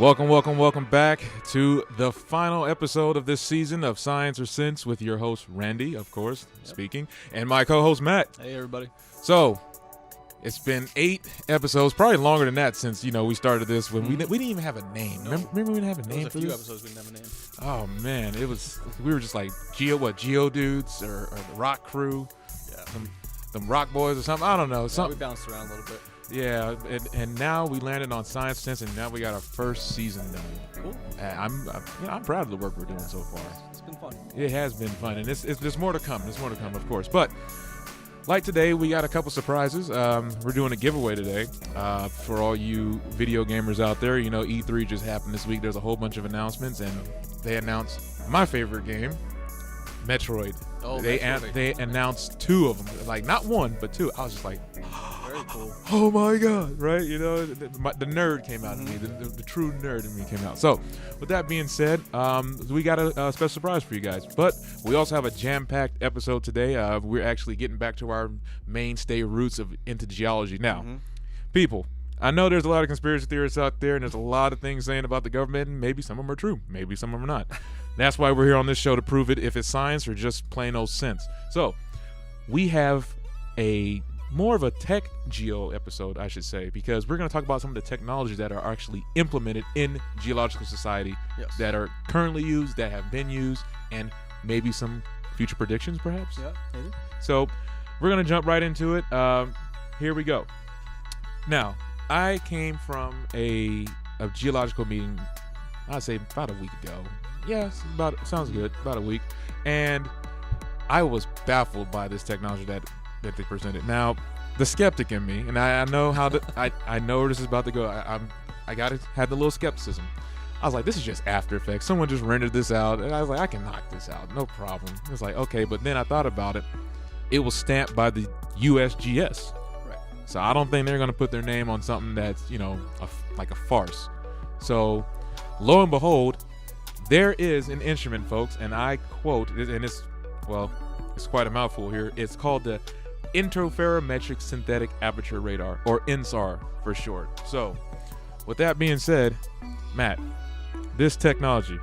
Welcome back to the final episode of this season of Science or Sense with your host, Randy, of course, speaking, and my co-host, Matt. Hey, everybody. So, it's been 8 episodes, probably longer than that since, we started this when we didn't even have a name. No. Remember we didn't have a name There was for a few this? episodes we didn't have a name. Oh, man, we were just like, Geo Dudes or the Rock Crew, Yeah. them Rock Boys or something, I don't know. We bounced around a little bit. Yeah, and now we landed on Science Sense, and now we got our first season done. Cool. I'm proud of the work we're doing so far. It's been fun. It has been fun, and there's more to come. There's more to come, of course. But like today, we got a couple surprises. We're doing a giveaway today for all you video gamers out there. E3 just happened this week. There's a whole bunch of announcements, and they announced my favorite game, Metroid. Oh, They Metroid. announced 2 of them, like not 1 but 2. I was just like, Very cool. oh my god, right? The nerd came out in me, the true nerd in me came out. So with that being said, we got a special surprise for you guys, but we also have a jam-packed episode today. We're actually getting back to our mainstay roots into geology now. People, I know there's a lot of conspiracy theorists out there, and there's a lot of things saying about the government, and maybe some of them are true, maybe some of them are not. That's why we're here on this show, to prove it, if it's science or just plain old sense. So we have a more of a tech geo episode, I should say, because we're going to talk about some of the technologies that are actually implemented in geological society, Yes. that are currently used, that have been used, and maybe some future predictions, perhaps. Yeah, maybe. So we're going to jump right into it. Here we go. Now, I came from a geological meeting, I'd say about a week ago. Yes, sounds good, about a week. And I was baffled by this technology that they presented. Now, the skeptic in me, and I know how I know where this is about to go. I had the little skepticism. I was like, this is just After Effects. Someone just rendered this out, and I was like, I can knock this out, no problem. It was like, okay, but then I thought about it. It was stamped by the USGS. Right. So I don't think they're gonna put their name on something that's like a farce. So lo and behold, there is an instrument, folks, and I quote, and it's quite a mouthful here. It's called the Interferometric Synthetic Aperture Radar, or InSAR for short. So, with that being said, Matt, this technology,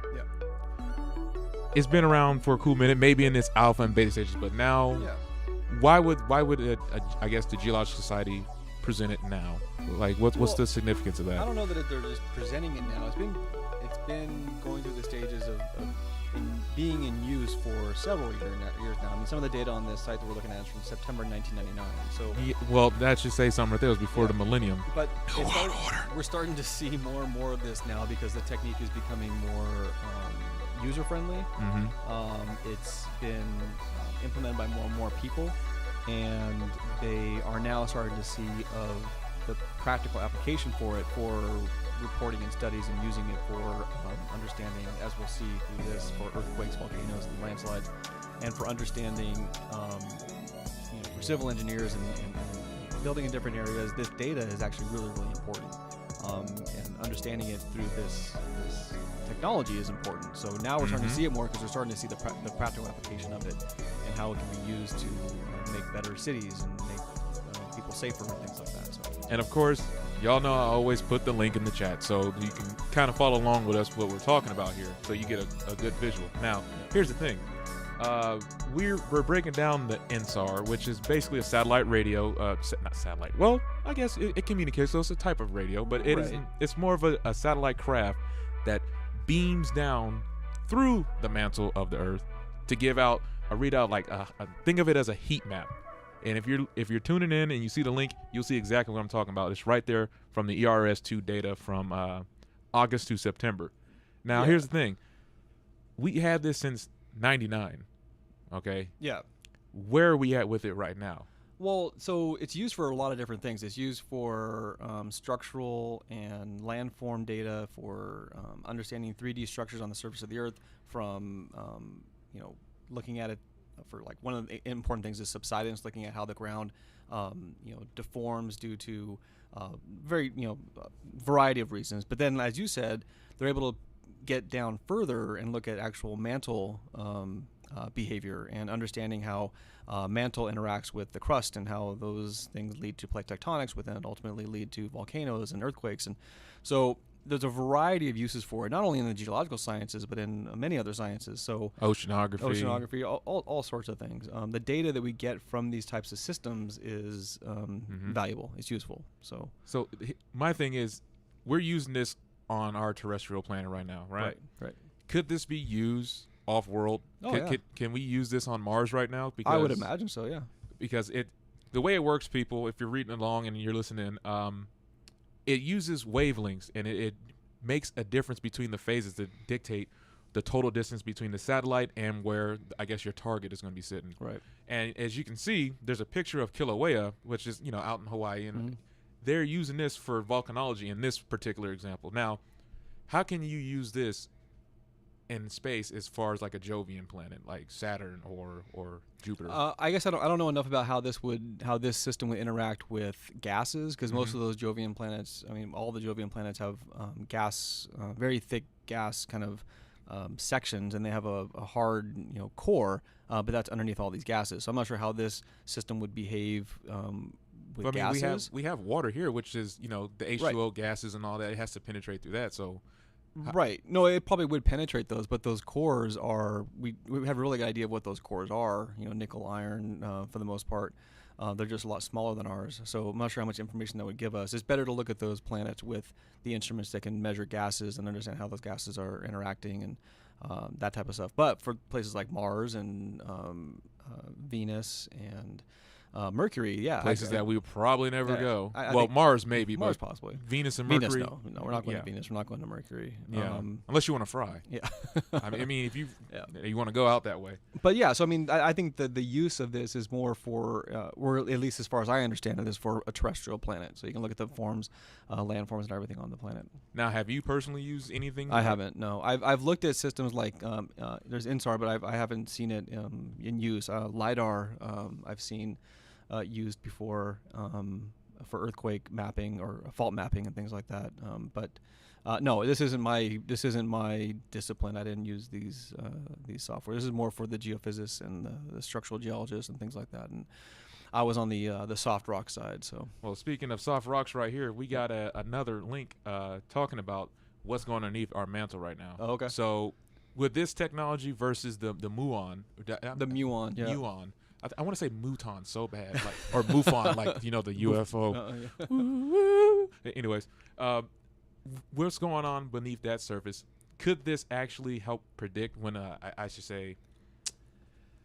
it's been around for a cool minute, maybe in its alpha and beta stages, but now, why would I guess the Geological Society present it now? Like, what's the significance of that? I don't know that they're just presenting it now. It's been going through the stages of being in use for several years now. I mean, some of the data on this site that we're looking at is from September 1999. So, well, that should say something right there. It was before the millennium. But we're starting to see more and more of this now because the technique is becoming more user-friendly. It's been implemented by more and more people, and they are now starting to see the practical application for it for reporting and studies and using it for understanding, as we'll see through this, for earthquakes, volcanoes, and landslides, and for understanding, for civil engineers and building in different areas. This data is actually really, really important, and understanding it through this technology is important. So now we're starting to see it more because we're starting to see the practical application of it and how it can be used to make better cities and make people safer and things like that. So. And of course, y'all know I always put the link in the chat, so you can kind of follow along with us what we're talking about here, so you get a good visual. Now, here's the thing. We're breaking down the InSAR, which is basically a satellite radio. Not satellite. Well, I guess it communicates, so it's a type of radio, but it's more of a satellite craft that beams down through the mantle of the Earth to give out a readout, like think of it as a heat map. And if you're tuning in and you see the link, you'll see exactly what I'm talking about. It's right there from the ERS2 data from August to September. Now, here's the thing. We had this since 99, okay? Yeah. Where are we at with it right now? Well, so it's used for a lot of different things. It's used for structural and landform data, for understanding 3D structures on the surface of the Earth, from looking at it for, like, one of the important things is subsidence, looking at how the ground deforms due to variety of reasons. But then, as you said, they're able to get down further and look at actual mantle behavior and understanding how mantle interacts with the crust and how those things lead to plate tectonics, which then ultimately lead to volcanoes and earthquakes. And so there's a variety of uses for it, not only in the geological sciences, but in many other sciences. So oceanography, all sorts of things. The data that we get from these types of systems is valuable. It's useful. So my thing is, we're using this on our terrestrial planet right now, right? Right. Could this be used off-world? Can we use this on Mars right now? Because I would imagine so, yeah. Because the way it works, people, if you're reading along and you're listening, it uses wavelengths, and it makes a difference between the phases that dictate the total distance between the satellite and where, I guess, your target is going to be sitting. Right. And as you can see, there's a picture of Kilauea, which is, out in Hawaii, and they're using this for volcanology in this particular example. Now, how can you use this in space as far as like a Jovian planet, like Saturn or Jupiter? I guess I don't know enough about how this system would interact with gases, because most of those Jovian planets, all the Jovian planets have gas, very thick gas kind of sections, and they have a hard core, but that's underneath all these gases. So I'm not sure how this system would behave with gases. We have water here, which is the H2O gases and all that. It has to penetrate through that. So. Right. No, it probably would penetrate those, but those cores are, we have a really good idea of what those cores are, nickel, iron, for the most part. They're just a lot smaller than ours, so I'm not sure how much information that would give us. It's better to look at those planets with the instruments that can measure gases and understand how those gases are interacting and that type of stuff. But for places like Mars and Venus and Mercury, places that we would probably never go. I think Mars maybe, Mars but possibly. Venus and Mercury. Venus, no, we're not going to Venus. We're not going to Mercury. Yeah, unless you want to fry. Yeah, if you want to go out that way. But yeah, so I think that the use of this is more for, or at least as far as I understand it, is for a terrestrial planet. So you can look at the forms, landforms, and everything on the planet. Now, have you personally used anything? I haven't. No, I've looked at systems like there's InSAR, but I haven't seen it in use. LiDAR, I've seen. Used before for earthquake mapping or fault mapping and things like that. But no, this isn't my discipline. I didn't use these software. This is more for the geophysicists and the structural geologists and things like that. And I was on the soft rock side. So well, speaking of soft rocks, right here we got another link talking about what's going underneath our mantle right now. Oh, okay. So with this technology versus the muon, muon. I want to say Mouton so bad, like, or Mufon, like, the UFO. Anyways, what's going on beneath that surface? Could this actually help predict when I should say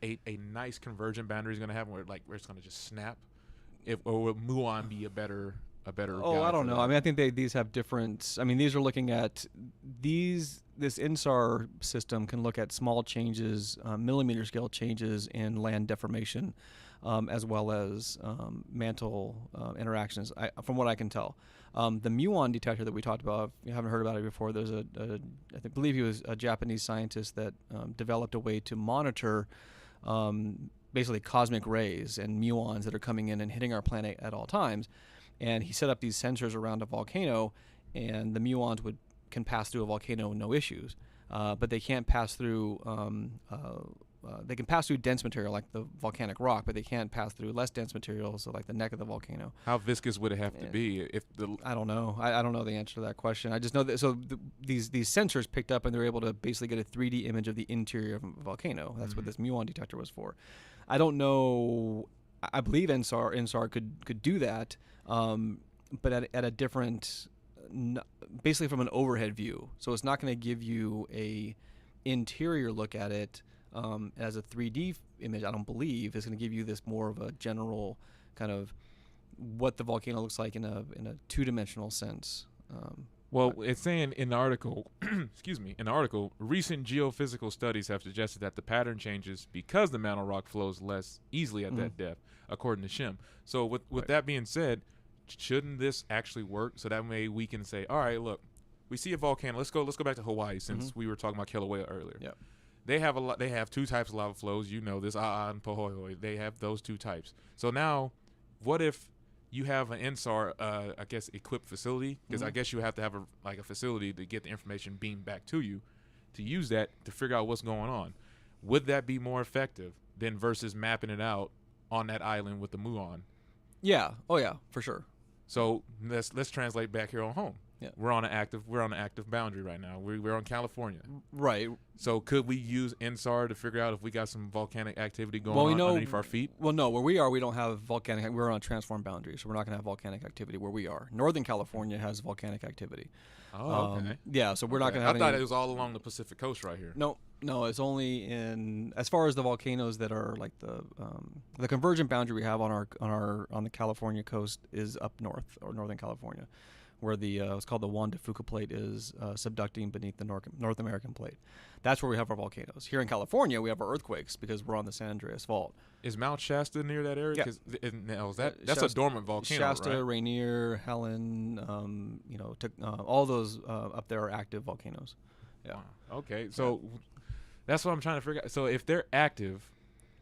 a nice convergent boundary is going to happen, where it's going to just snap? Or would Muon be a better? I don't know. I think these have different. These are looking at This InSAR system can look at small changes, millimeter scale changes in land deformation, as well as mantle interactions. From what I can tell, the muon detector that we talked about, if you haven't heard about it before, there's I believe he was a Japanese scientist that developed a way to monitor basically cosmic rays and muons that are coming in and hitting our planet at all times. And he set up these sensors around a volcano, and the muons can pass through a volcano no issues, but they can't pass through. They can pass through dense material like the volcanic rock, but they can't pass through less dense material, so like the neck of the volcano. How viscous would it have to be I don't know. I don't know the answer to that question. I just know that these sensors picked up, and they're able to basically get a 3D image of the interior of a volcano. That's what this muon detector was for. I don't know. I believe InSAR could do that, but at a different. Basically from an overhead view, so it's not going to give you a interior look at it as a 3D image. I don't believe it's going to give you this more of a general kind of what the volcano looks like in a two-dimensional sense. It's saying in the article, recent geophysical studies have suggested that the pattern changes because the mantle rock flows less easily at that depth, according to Shim. So with that being said, shouldn't this actually work? So that way we can say, all right, look, we see a volcano. Let's go back to Hawaii, since we were talking about Kilauea earlier. Yep. They have two types of lava flows. This A'a and Pahoehoe. They have those two types. So now, what if you have an InSAR, I guess, equipped facility? Because I guess you have to have a facility to get the information beamed back to you, to use that to figure out what's going on. Would that be more effective than versus mapping it out on that island with the muon? Yeah. Oh yeah, for sure. So let's translate back here on home. Yeah. We're on an active boundary right now. We're on California. Right. So could we use InSAR to figure out if we got some volcanic activity going on underneath our feet? Well, no, where we are, we don't have volcanic. We're on a transform boundary, so we're not going to have volcanic activity where we are. Northern California has volcanic activity. Oh, okay. Yeah, so we're not going to have. I thought it was all along the Pacific coast right here. No, it's only in as far as the volcanoes that are like the convergent boundary we have on the California coast is up north or Northern California, where the it's called the Juan de Fuca plate is subducting beneath the North American plate. That's where we have our volcanoes. Here in California, we have our earthquakes because we're on the San Andreas Fault. Is Mount Shasta near that area? Yeah. That's Shasta, a dormant volcano, Shasta, right? Rainier, Helen, all those up there are active volcanoes. Yeah. Wow. Okay, so that's what I'm trying to figure out. So if they're active,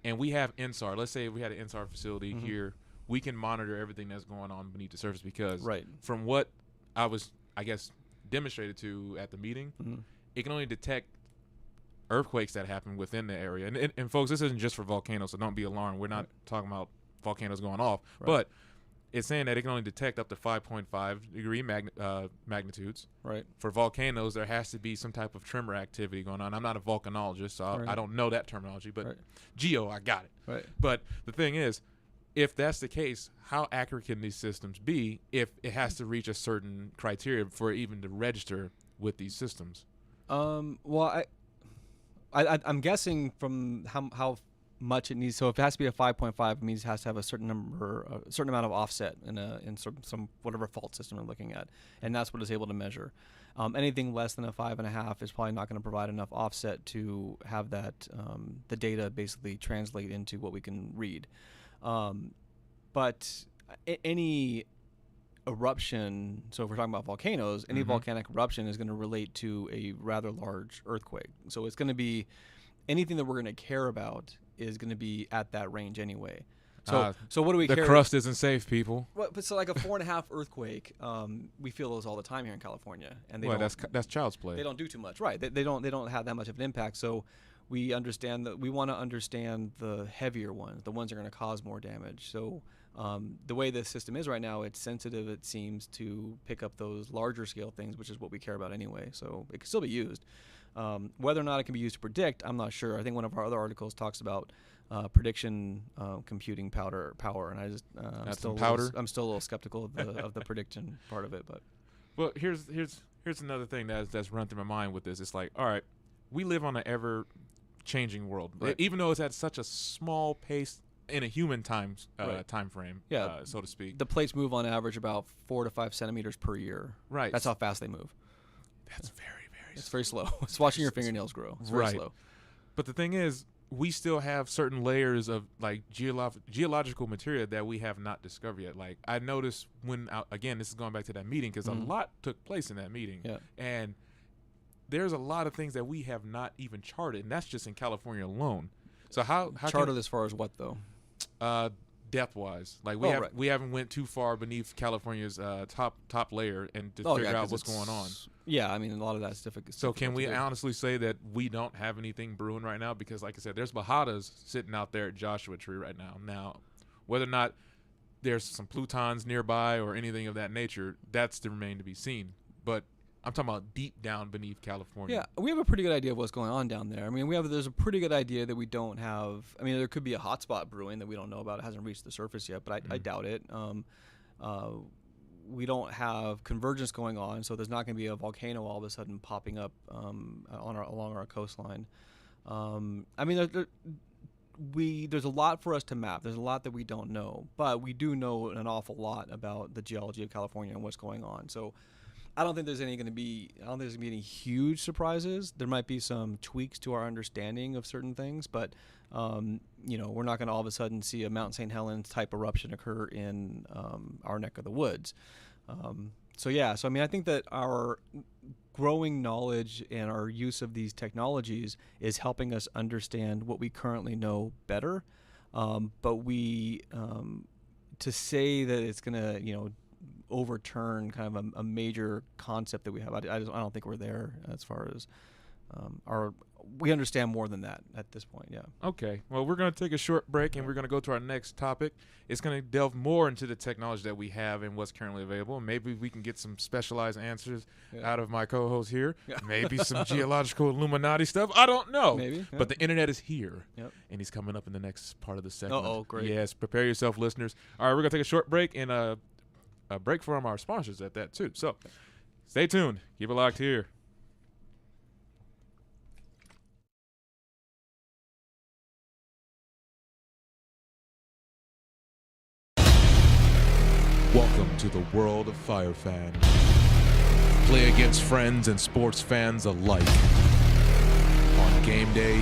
and we have InSAR, let's say we had an InSAR facility here, we can monitor everything that's going on beneath the surface because from what I was, I guess, demonstrated to at the meeting, it can only detect earthquakes that happen within the area. And folks, this isn't just for volcanoes, so don't be alarmed. We're not talking about volcanoes going off, but it's saying that it can only detect up to 5.5 degree magnitudes. Right. For volcanoes, there has to be some type of tremor activity going on. I'm not a volcanologist, so I don't know that terminology, but geo, I got it. Right. But the thing is, if that's the case, how accurate can these systems be if it has to reach a certain criteria for it even to register with these systems? Well, I'm guessing from how much it needs. So if it has to be a 5.5, it means it has to have a certain amount of offset in some whatever fault system we're looking at, and that's what it's able to measure. Anything less than a 5.5 is probably not going to provide enough offset to have that the data basically translate into what we can read. But any eruption, so if we're talking about volcanoes, any volcanic eruption is going to relate to a rather large earthquake. So it's going to be anything that we're going to care about is going to be at that range anyway. So what do we care? The crust isn't safe, people. Well, but so like a 4.5 earthquake, we feel those all the time here in California, and that's child's play. They don't do too much, right? They don't have that much of an impact. So we understand that we want to understand the heavier ones, the ones that are going to cause more damage. So the way the system is right now, it's sensitive, it seems, to pick up those larger scale things, which is what we care about anyway. So it can still be used. Whether or not it can be used to predict, I'm not sure. I think one of our other articles talks about prediction computing power, and I just I'm still a little skeptical of the prediction part of it. But well, here's another thing that's run through my mind with this. It's like, all right, we live on an ever changing world, even though it's at such a small pace in a human time frame, so to speak. The plates move on average about 4 to 5 centimeters per year. Right. That's how fast they move. That's very It's very slow. It's watching your fingernails grow. It's very slow. But the thing is, we still have certain layers of like geological material that we have not discovered yet. Like I noticed again, this is going back to that meeting because a lot took place in that meeting. Yeah. And there's a lot of things that we have not even charted, and that's just in California alone. So how charted as far as what though? Depth wise, like we haven't went too far beneath California's top layer and to figure out what's going on. Yeah, I mean a lot of that's difficult. So can we honestly say that we don't have anything brewing right now? Because like I said, there's Bajadas sitting out there at Joshua Tree right now. Now, whether or not there's some plutons nearby or anything of that nature, that's to remain to be seen. But I'm talking about deep down beneath California. Yeah, we have a pretty good idea of what's going on down there. I mean, there's a pretty good idea that we don't have. I mean, there could be a hotspot brewing that we don't know about. It hasn't reached the surface yet, but I doubt it. We don't have convergence going on, so there's not going to be a volcano all of a sudden popping up along our coastline. I mean, there's a lot for us to map. There's a lot that we don't know, but we do know an awful lot about the geology of California and what's going on. So I don't think there's going to be any huge surprises. There might be some tweaks to our understanding of certain things, but we're not going to all of a sudden see a Mount St. Helens type eruption occur in our neck of the woods. So I mean, I think that our growing knowledge and our use of these technologies is helping us understand what we currently know better. But to say that it's going to overturn kind of a major concept that we have, I don't think we're there as far as we understand more than that at this point. Yeah. Okay. Well, we're going to take a short break, and we're going to go to our next topic. It's going to delve more into the technology that we have and what's currently available. Maybe we can get some specialized answers out of my co-host here. Yeah. Maybe some geological Illuminati stuff. I don't know. Maybe. Yeah. But the internet is here, and he's coming up in the next part of the segment. Oh, great. Yes, prepare yourself, listeners. All right, we're going to take a short break and a break from our sponsors at that, too. So stay tuned. Keep it locked here. Welcome to the world of Fire Fan. Play against friends and sports fans alike. On game day,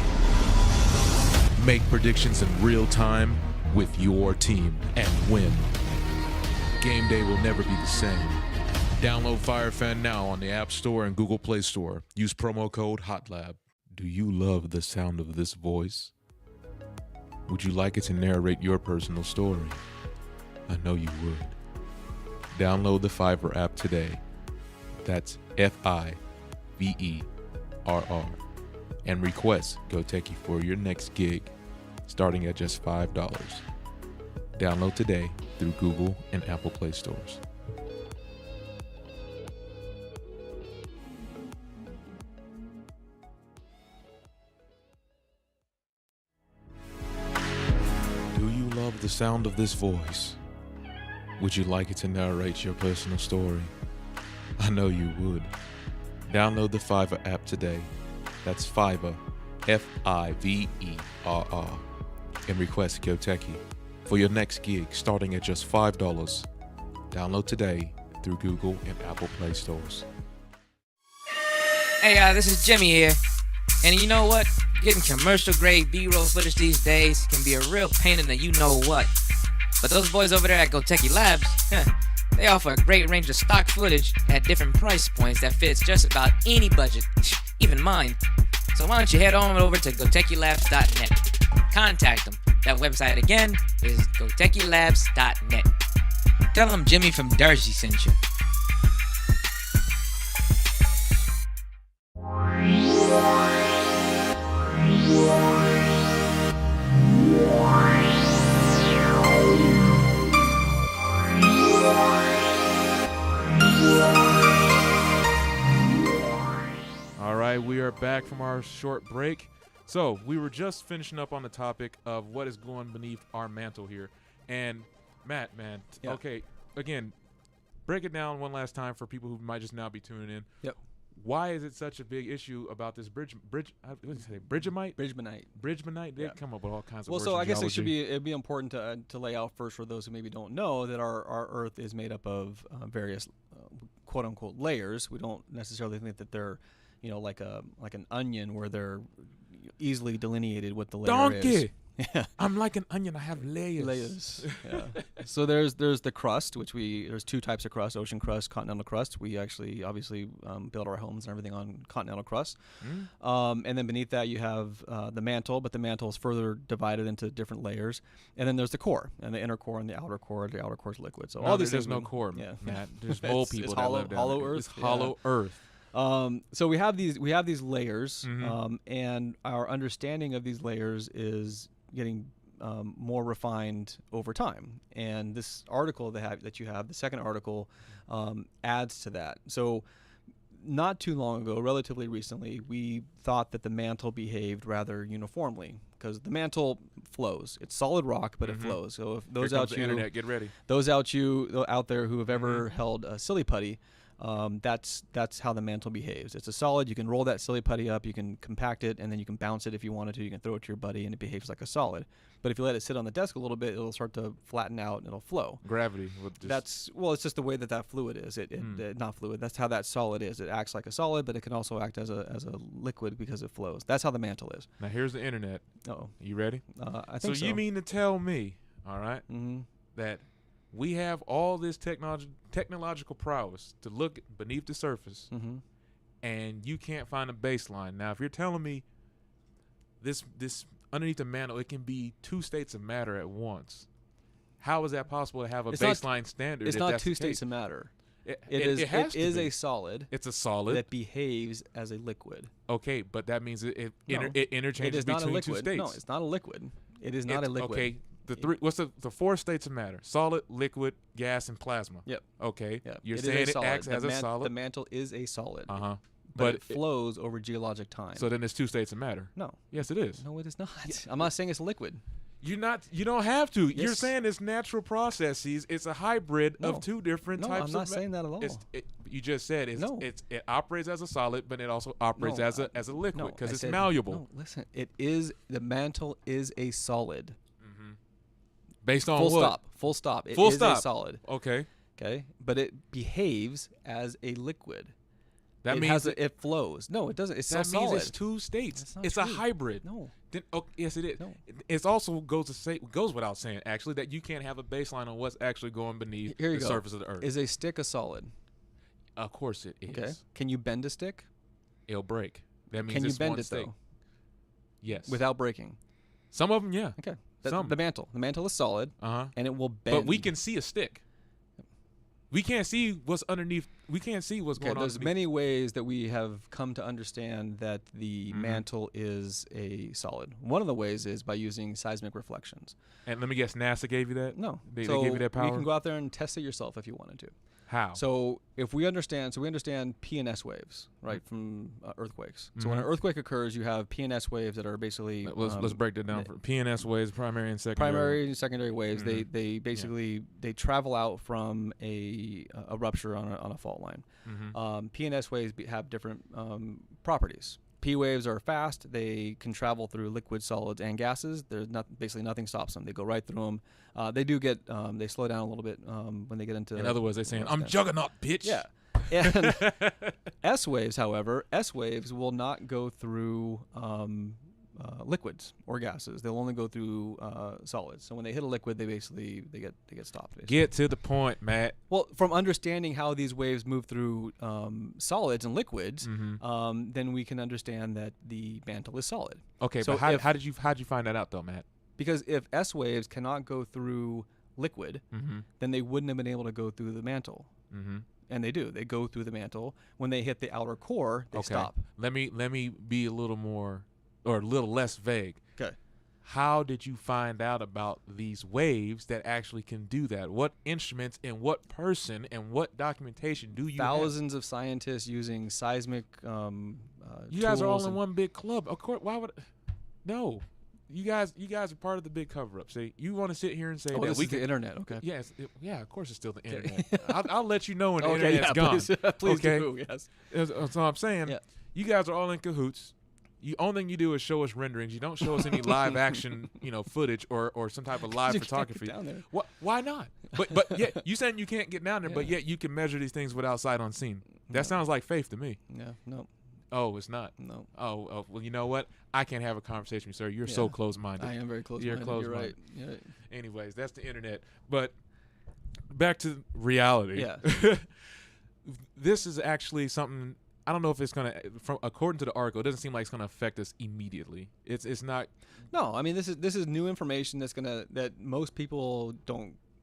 make predictions in real time with your team and win. Game day will never be the same. Download Fire Fan now on the App Store and Google Play Store. Use promo code HOTLAB. Do you love the sound of this voice? Would you like it to narrate your personal story? I know you would. Download the Fiverr app today. That's Fiverr. And request GoTechie for your next gig, starting at just $5. Download today through Google and Apple Play stores. Do you love the sound of this voice? Would you like it to narrate your personal story? I know you would. Download the Fiverr app today. That's Fiverr, Fiverr, and request GoTechie for your next gig, starting at just $5. Download today through Google and Apple Play stores. Hey, this is Jimmy here. And you know what? Getting commercial-grade B-roll footage these days can be a real pain in the you-know-what. But those boys over there at GoTechie Labs, they offer a great range of stock footage at different price points that fits just about any budget, even mine. So why don't you head on over to GoTechieLabs.net. Contact them. That website again is GoTechieLabs.net. Tell them Jimmy from Darcy sent you. All right, we are back from our short break. So we were just finishing up on the topic of what is going beneath our mantle here. And Matt, man, okay, again, break it down one last time for people who might just now be tuning in. Yep. Why is it such a big issue about this Bridgemanite? Bridgemanite? They come up with all kinds of words. Well, so I guess geology. it'd be important to lay out first for those who maybe don't know that our Earth is made up of various quote unquote layers. We don't necessarily think that they're like an onion where they're easily delineated what the layer is. Yeah. I'm like an onion. I have layers. Yeah. So there's the crust, there's two types of crust: ocean crust, continental crust. We actually obviously build our homes and everything on continental crust. And then beneath that you have the mantle, but the mantle is further divided into different layers. And then there's the core, and the inner core and the outer core. The outer core is liquid. So all these there's things. no core, Matt. There's mole people that live down hollow there. Earth. It's hollow Earth. So we have these layers, and our understanding of these layers is getting more refined over time. And this article that you have, the second article, adds to that. So not too long ago, relatively recently, we thought that the mantle behaved rather uniformly because the mantle flows. It's solid rock, but it flows. So if those internet, get ready. Those out there who have ever held a silly putty. That's how the mantle behaves. It's a solid. You can roll that silly putty up, you can compact it, and then you can bounce it if you wanted to. You can throw it to your buddy, and it behaves like a solid. But if you let it sit on the desk a little bit, it'll start to flatten out and it'll flow. Gravity. It's just the way that fluid is. Not fluid. That's how that solid is. It acts like a solid, but it can also act as a liquid because it flows. That's how the mantle is. Now here's the internet. Oh, you ready? I think so. So you mean to tell me, all right, that we have all this technological prowess to look beneath the surface, and you can't find a baseline. Now, if you're telling me this underneath the mantle, it can be two states of matter at once, how is that possible to have a baseline standard? It's not two states of matter. It has to is be. a solid. It's a solid that behaves as a liquid. Okay, but that means it No, interchanges not a between liquid. two states. No, it's not a liquid. It is not a liquid. Okay, what's the four states of matter? Solid, liquid, gas, and plasma. Yep. Okay. Yep. You're It is saying a it solid. acts as a The solid. mantle is a solid. Uh-huh. But it flows over geologic time. So then there's two states of matter. No. Yes, it is. No, it is not. I'm not saying it's liquid. You don't have to. Yes. You're saying it's natural processes. It's a hybrid of two different types of. No, I'm not saying that at all. You just said it operates as a solid, but it also operates as a liquid because it's malleable. No, listen. The mantle is a solid. Based on Full what? stop. Full stop. It Full is stop. a solid. Okay. Okay, but it behaves as a liquid. That it means it flows. No, it doesn't. It's that still means solid. it's two states. That's not It's true. a hybrid. No. Then, yes, it is. No. It also goes without saying actually that you can't have a baseline on what's actually going beneath the surface of the earth. Is a stick a solid? Of course it is. Okay. Can you bend a stick? It'll break. That means Can you it's bend one it state. though? Yes. Without breaking. Some of them, yeah. Okay. Some. The mantle. The mantle is solid. And it will bend. But we can see a stick. We can't see what's underneath. We can't see what's going on. There's many ways that we have come to understand that the Mm-hmm. mantle is a solid. One of the ways is by using seismic reflections. And let me guess, NASA gave you that? No. They so gave you that power? You can go out there and test it yourself if you wanted to. How? So if we understand, we understand P and S waves, right, from earthquakes. So when an earthquake occurs, you have P and S waves that are basically let's break that down. For PNS waves, primary and secondary. Primary and secondary waves. They basically they travel out from a rupture on a fault line. P and S waves have different properties. P waves are fast. They can travel through liquids, solids, and gases. There's basically nothing stops them. They go right through them. They do get they slow down a little bit when they get into. In other words, they're saying, "I'm juggernaut, bitch." Yeah. And S waves, however, S waves will not go through liquids or gases. They'll only go through solids. So when they hit a liquid, they get stopped. Basically. Get to the point, Matt. Well, from understanding how these waves move through solids and liquids, then we can understand that the mantle is solid. Okay, so but how did you find that out though, Matt? Because if S waves cannot go through liquid, then they wouldn't have been able to go through the mantle. And they do. They go through the mantle. When they hit the outer core, they stop. Let me be a little more or a little less vague. Okay. How did you find out about these waves that actually can do that? What instruments and what person and what documentation do you have? Thousands of scientists using seismic You guys are all in one big club. Of course, why would no? You guys are part of the big cover-up. See, you want to sit here and say that this we is the internet, okay? Yes, yeah, of course it's still the internet. I'll let you know when the Okay, internet's gone. Please okay? do, yes. That's what I'm saying. Yeah. You guys are all in cahoots. The only thing you do is show us renderings. You don't show us any live action, footage or some type of live You photography. can't get down there. Why not? But yet you saying you can't get down there, but yet you can measure these things without sight unseen. That sounds like faith to me. Yeah, no. Oh, it's not. No. Oh, well, you know what? I can't have a conversation with you, sir. You're so close-minded. I am very close-minded. You're close-minded. You're right. Anyways, that's the internet. But back to reality. Yeah. This is actually something. I don't know if it's gonna. According to the article, it doesn't seem like it's gonna affect us immediately. It's not. No, I mean this is new information that most people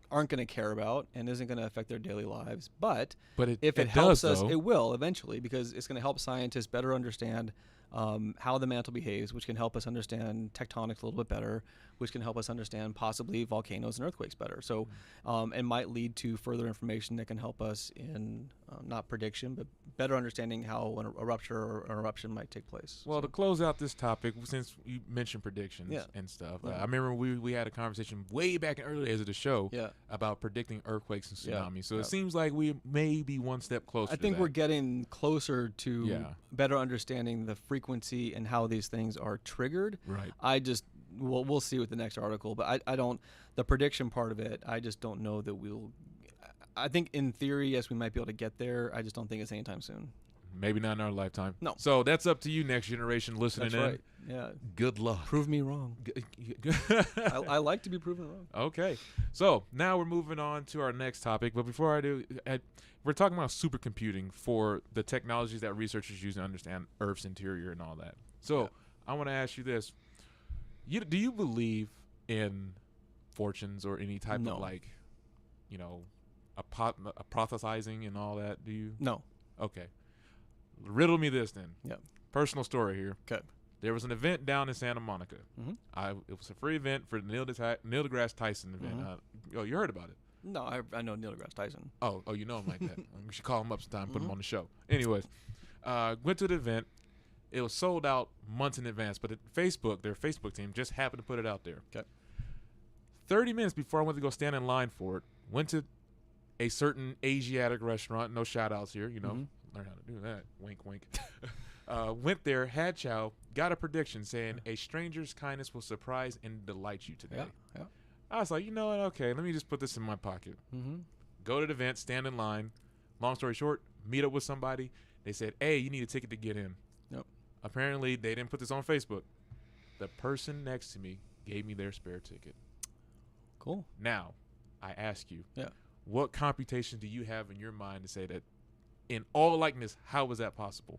aren't going to care about and isn't going to affect their daily lives. But if it helps us, it will eventually, because it's going to help scientists better understand how the mantle behaves, which can help us understand tectonics a little bit better, which can help us understand possibly volcanoes and earthquakes better. So it might lead to further information that can help us in not prediction, but better understanding how a rupture or an eruption might take place. Well, to close out this topic, since you mentioned predictions and stuff, I remember we had a conversation way back in early days of the show about predicting earthquakes and tsunamis. So it seems like we may be one step closer. I think we're getting closer to better understanding the frequency and how these things are triggered. Right. We'll see with the next article, but I don't, the prediction part of it, I just don't know that I think in theory, yes, we might be able to get there. I just don't think it's anytime soon. Maybe not in our lifetime. No. So that's up to you, next generation listening in. That's right. Yeah. Good luck. Prove me wrong. I like to be proven wrong. Okay. So now we're moving on to our next topic. But before I do, we're talking about supercomputing for the technologies that researchers use to understand Earth's interior and all that. So I want to ask you this. Do you believe in fortunes or any type of hypothesizing and all that? Do you? No. Okay. Riddle me this then. Yep. Personal story here. Okay. There was an event down in Santa Monica. Mm-hmm. It was a free event for the Neil deGrasse Tyson event. Mm-hmm. You heard about it? No, I know Neil deGrasse Tyson. Oh, you know him like that. We should call him up sometime, put him on the show. Anyways, went to the event. It was sold out months in advance, but their Facebook team just happened to put it out there. Okay. 30 minutes before I went to go stand in line for it, went to a certain Asiatic restaurant. No shout outs here, learn how to do that. Wink, wink. Went there, had chow, got a prediction saying a stranger's kindness will surprise and delight you today. Yeah. I was like, you know what? Okay, let me just put this in my pocket. Mm-hmm. Go to the event, stand in line. Long story short, meet up with somebody. They said, hey, you need a ticket to get in. Yep. Apparently, they didn't put this on Facebook. The person next to me gave me their spare ticket. Cool. Now, I ask you, Yeah. what computation do you have in your mind to say that, in all likeness, how was that possible?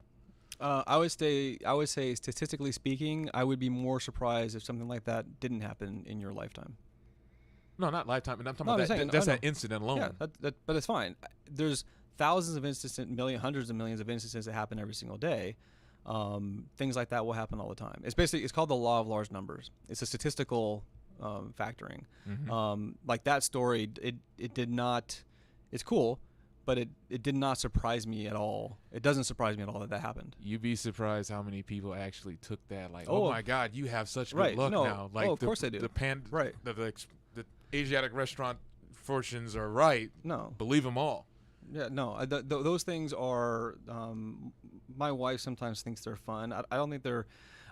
I would say, statistically speaking, I would be more surprised if something like that didn't happen in your lifetime. No, not lifetime. I'm talking No, about I'm that. saying- That's I that know. incident alone. Yeah, but it's fine. There's thousands of instances, hundreds of millions of instances that happen every single day. Things like that will happen all the time. It's called the law of large numbers. It's a statistical factoring. Mm-hmm. Like that story, it did not. It's cool, but it did not surprise me at all. It doesn't surprise me at all that happened. You'd be surprised how many people actually took that. Like, Oh, oh my God, you have such good right. luck No. now. Like, Oh, of course they do. Right. The Asiatic restaurant fortunes are right. No. Believe them all. Yeah, no. Those things are. My wife sometimes thinks they're fun. I don't think they're.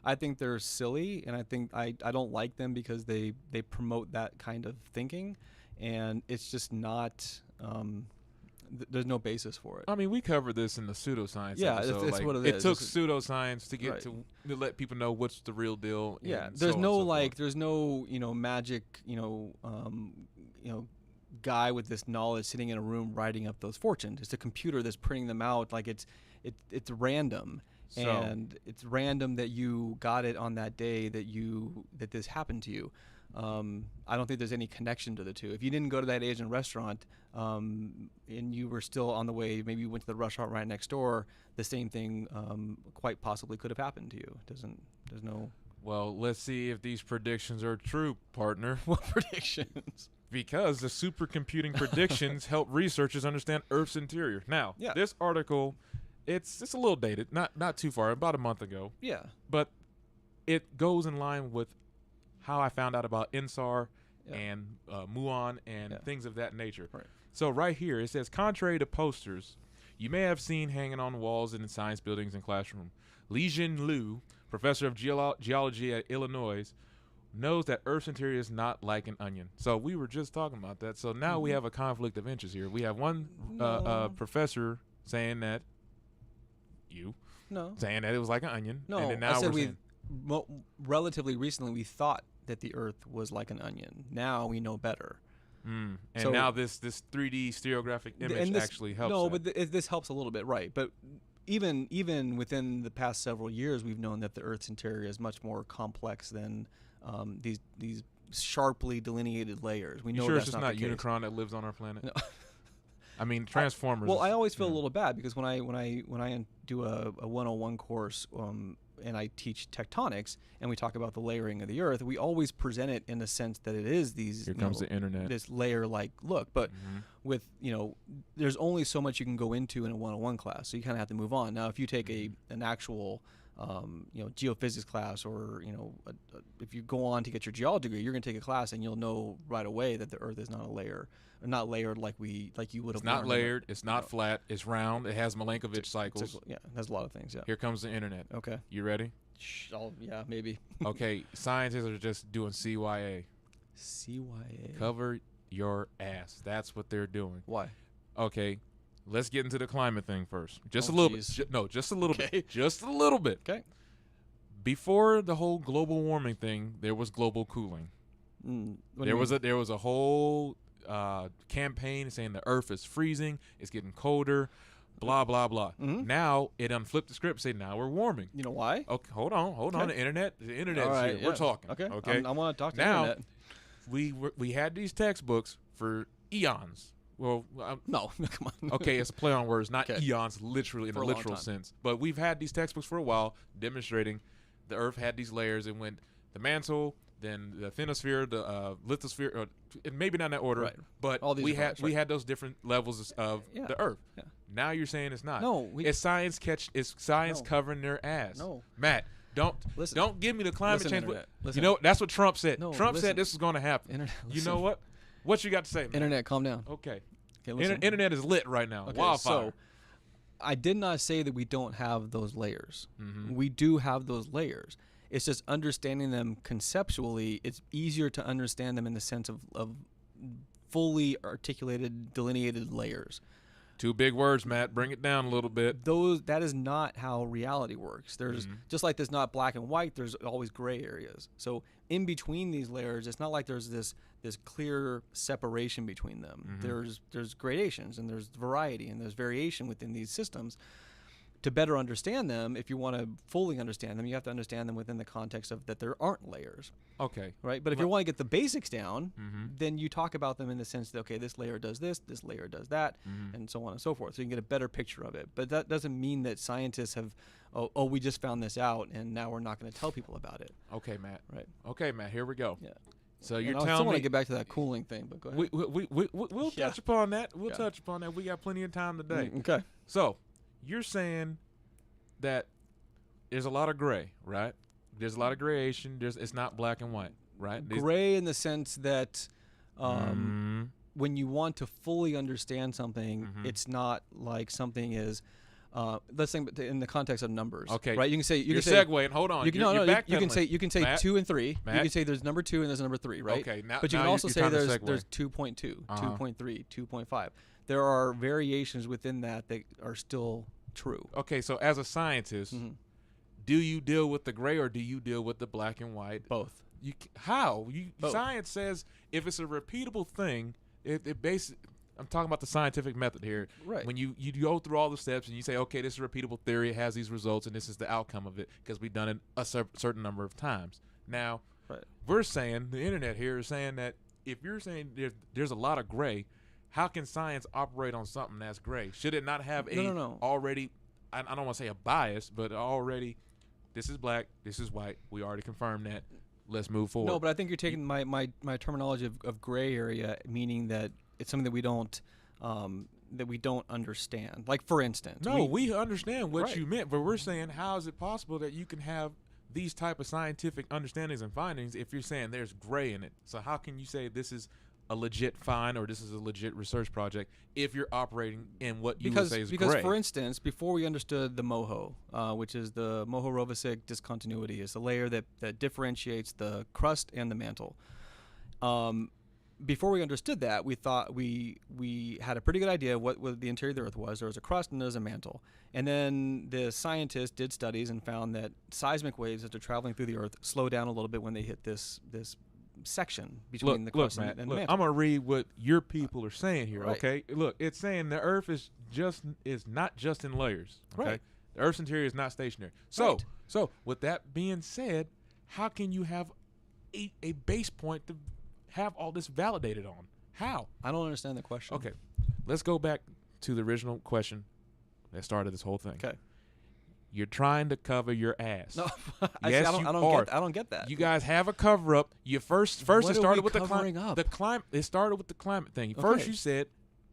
I think they're silly, and I think I don't like them because they promote that kind of thinking, and it's just not. There's no basis for it. I mean, we covered this in the pseudoscience Yeah, episode. it's like, what it it is. took It's- pseudoscience to get Right. to let people know what's the real deal. Yeah, and there's so on no and so like, forth. there's no magic, guy with this knowledge sitting in a room writing up those fortunes. It's a computer that's printing them out. Like it's random, So- and it's random that you got it on that day that this happened to you. I don't think there's any connection to the two. If you didn't go to that Asian restaurant, and you were still on the way, maybe you went to the restaurant right next door, the same thing quite possibly could have happened to you. There's no. Well, let's see if these predictions are true, partner. What predictions? Because the supercomputing predictions help researchers understand Earth's interior. Now, Yeah. this article, it's a little dated, not too far, about a month ago, Yeah. but it goes in line with how I found out about InSAR Yeah. and Muon and Yeah. things of that nature. Right. So right here, it says, contrary to posters you may have seen hanging on walls in science buildings and classroom, Li-Jin Liu, professor of geology at Illinois, knows that Earth's interior is not like an onion. So we were just talking about that. So now we have a conflict of interest here. We have one No. professor saying that No. saying that it was like an onion. No. And then now I said we're saying, relatively recently we thought that the Earth was like an onion. Now we know better. and So- now this 3D stereographic image And this, actually helps. No, that. but this helps a little bit, right? But even within the past several years, we've known that the Earth's interior is much more complex than these sharply delineated layers. We You know sure that's it's just not not the case. Unicron that lives on our planet? No. I mean, Transformers. Well, I always feel yeah. a little bad because when I do a 101 course and I teach tectonics and we talk about the layering of the Earth, we always present it in the sense that it is these. Here comes the internet. This layer-like look, but with there's only so much you can go into in a 101 class, so you kind of have to move on. Now, if you take an actual geophysics class, or if you go on to get your geology degree, you're going to take a class and you'll know right away that the Earth is not a layer, or not layered like you would have. It's not learned layered. It's not flat. It's round. It has Milankovitch cycles. Yeah, there's a lot of things. Yeah. Here comes the internet. Okay. You ready? Yeah, maybe. Okay. Scientists are just doing CYA. CYA. Cover your ass. That's what they're doing. Why? Okay. Let's get into the climate thing first. Just Oh, a little geez. bit. No, just a little Okay. bit. Just a little bit. Okay. Before the whole global warming thing, there was global cooling. There was a whole campaign saying the Earth is freezing, it's getting colder, blah blah blah. Mhm. Now it unflipped the script, say now we're warming. You know why? Okay, hold on. Okay. The internet's All right, here. yeah. We're talking. Okay. Okay. I want to talk to Now- the internet. We had these textbooks for eons, Well, No, come on. okay, it's a play on words, not Okay. eons, literally in For a a long literal time. sense. But we've had these textbooks for a while demonstrating the Earth had these layers. It went the mantle, then the thermosphere, the lithosphere, and maybe not in that order, Right. but All these we different had ones, right. those different levels of Yeah. the Earth. Yeah. Now you're saying it's not. No, it's science No. covering their ass. No. Matt, don't Listen. give me the climate Listen, change. Internet. You Listen. know that's what Trump said. No, Trump listen. said this is going to happen. Internet. You Listen. know what? What you got to say, man? Internet, calm down. Okay. Okay, listen. Internet is lit right now. Okay, Wildfire. so I did not say that we don't have those layers. Mm-hmm. We do have those layers. It's just understanding them conceptually. It's easier to understand them in the sense of fully articulated, delineated layers. Two big words, Matt. Bring it down a little bit. That is not how reality works. There's just like there's not black and white, there's always gray areas. So in between these layers, it's not like there's this clear separation between them. There's gradations and there's variety and there's variation within these systems. To better understand them, if you want to fully understand them, you have to understand them within the context of that there aren't layers. Okay. Right? But if you want to get the basics down, then you talk about them in the sense that, okay, this layer does this layer does that, and so on and so forth. So you can get a better picture of it. But that doesn't mean that scientists have, we just found this out, and now we're not going to tell people about it. Okay, Matt. Right. Okay, Matt, here we go. Yeah. So And you're I still telling want me. to get back to that cooling thing, but go ahead. We'll Yeah. touch upon that. We'll Yeah. touch upon that. We got plenty of time today. Okay. So you're saying that there's a lot of gray, right? There's a lot of gradation. It's not black and white, right? Gray in the sense that when you want to fully understand something, it's not like something is. Let's think in the context of numbers. Okay. Right. You can say You're can say, segueing. Hold on. You can, you're you can backpedaling. say Matt, 2 and 3. Matt. You can say there's number 2 and there's number 3, right? Okay, now- but you now can also you're say trying to there's segue. 2.2, Uh-huh. 2.3, 2.5. There are variations within that are still true. Okay, so as a scientist, do you deal with the gray or do you deal with the black and white? Both. How? Both. Science says if it's a repeatable thing, it basically. I'm talking about the scientific method here. Right. When you go through all the steps and you say, okay, this is a repeatable theory, it has these results, and this is the outcome of it because we've done it a certain number of times. Now, we're saying, the internet here is saying that if you're saying there's a lot of gray, how can science operate on something that's gray? Should it not have already, I don't want to say a bias, but already, this is black, this is white, we already confirmed that, let's move forward. No, but I think you're taking my terminology of gray area, meaning that it's something that we don't understand. Like, for instance. No, we understand what Right. you meant, but we're saying how is it possible that you can have these type of scientific understandings and findings if you're saying there's gray in it? So how can you say this is a legit find or this is a legit research project if you're operating in what you would say is because gray? for instance, before we understood the MOHO, which is the Moho-Rovesic discontinuity, is the layer that differentiates the crust and the mantle. Before we understood that, we thought we had a pretty good idea of what the interior of the Earth was. There was a crust and there was a mantle. And then the scientists did studies and found that seismic waves that are traveling through the Earth slow down a little bit when they hit this section between the crust and the mantle. I'm gonna read what your people are saying here. Right. Okay, look, it's saying the Earth is not just in layers. Okay, Right. the Earth's interior is not stationary. So with that being said, how can you have a base point to have all this validated on? How? I don't understand the question. Okay, let's go back to the original question that started this whole thing. Okay. You're trying to cover your ass. No, Yes, I you are. don't get that. You guys have a cover up. You first What it are started we with covering up? the climate. It started with the climate thing. First Okay. you said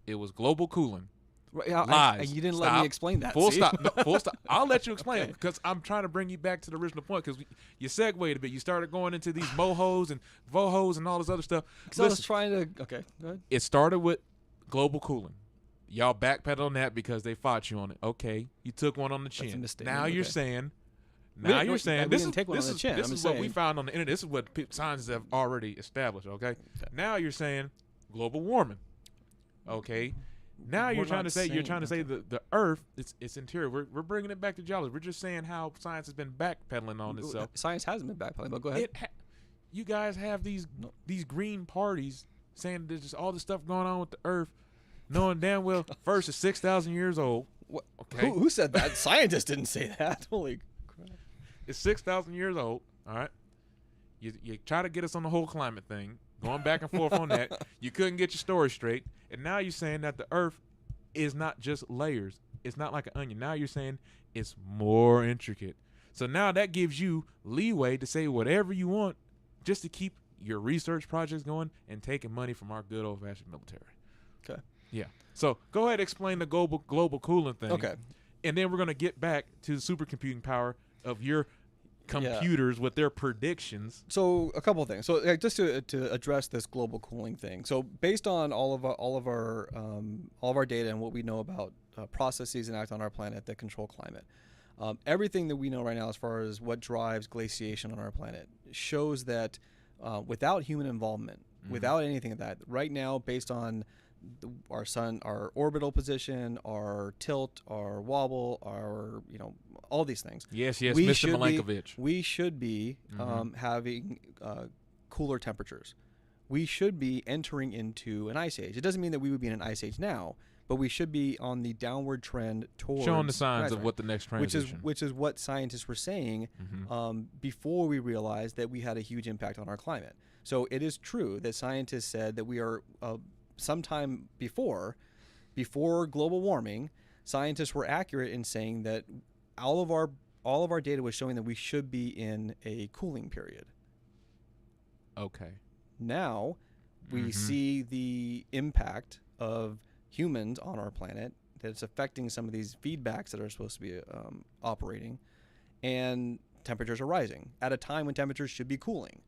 it was global cooling. Right, Lies. you didn't let Stop. me explain that. Full see? stop. No, full stop. I'll let you explain Okay. it because I'm trying to bring you back to the original point because you segued a bit. You started going into these mohos and vohos and all this other stuff. So I was Listen, trying to. Okay, go ahead. it started with global cooling. Y'all backpedaled on that because they fought you on it. Okay, you took one on the chin. misstatement, Now you're okay. saying. We Now didn't- you're we saying didn't this is take one this on the is chin. this I'm is just what we saying. found on the internet. This is what scientists have already established. Okay. Now you're saying global warming. Okay. Now We're you're trying not to say saying- the Earth it's interior. We're bringing it back to geology. We're just saying how science has been backpedaling on itself. Science hasn't been backpedaling, but go ahead. You guys have these green parties saying there's just all this stuff going on with the Earth, knowing damn well first it's 6,000 years old. What? Okay. Who said that? Scientists didn't say that. Holy crap. It's 6,000 years old. All right. You try to get us on the whole climate thing. going back and forth on that. You couldn't get your story straight. And now you're saying that the Earth is not just layers. It's not like an onion. Now you're saying it's more intricate. So now that gives you leeway to say whatever you want just to keep your research projects going and taking money from our good old-fashioned military. Okay. Yeah. So go ahead and explain the global cooling thing. Okay. And then we're going to get back to the supercomputing power of your computers with their predictions. So a couple of things. So just to address this global cooling thing. So based on all of our data and what we know about processes and act on our planet that control climate, everything that we know right now as far as what drives glaciation on our planet shows that without human involvement, without anything of that, right now, based on our sun, our orbital position, our tilt, our wobble, our all these things. Yes, Mr. Milankovitch. We should be having cooler temperatures. We should be entering into an ice age. It doesn't mean that we would be in an ice age now, but we should be on the downward trend towards showing the signs of what the next transition. Which is what scientists were saying before we realized that we had a huge impact on our climate. So it is true that scientists said that we are sometime before global warming, scientists were accurate in saying that all of our data was showing that we should be in a cooling period. Okay. Now we see the impact of humans on our planet, that it's affecting some of these feedbacks that are supposed to be operating, and temperatures are rising at a time when temperatures should be cooling.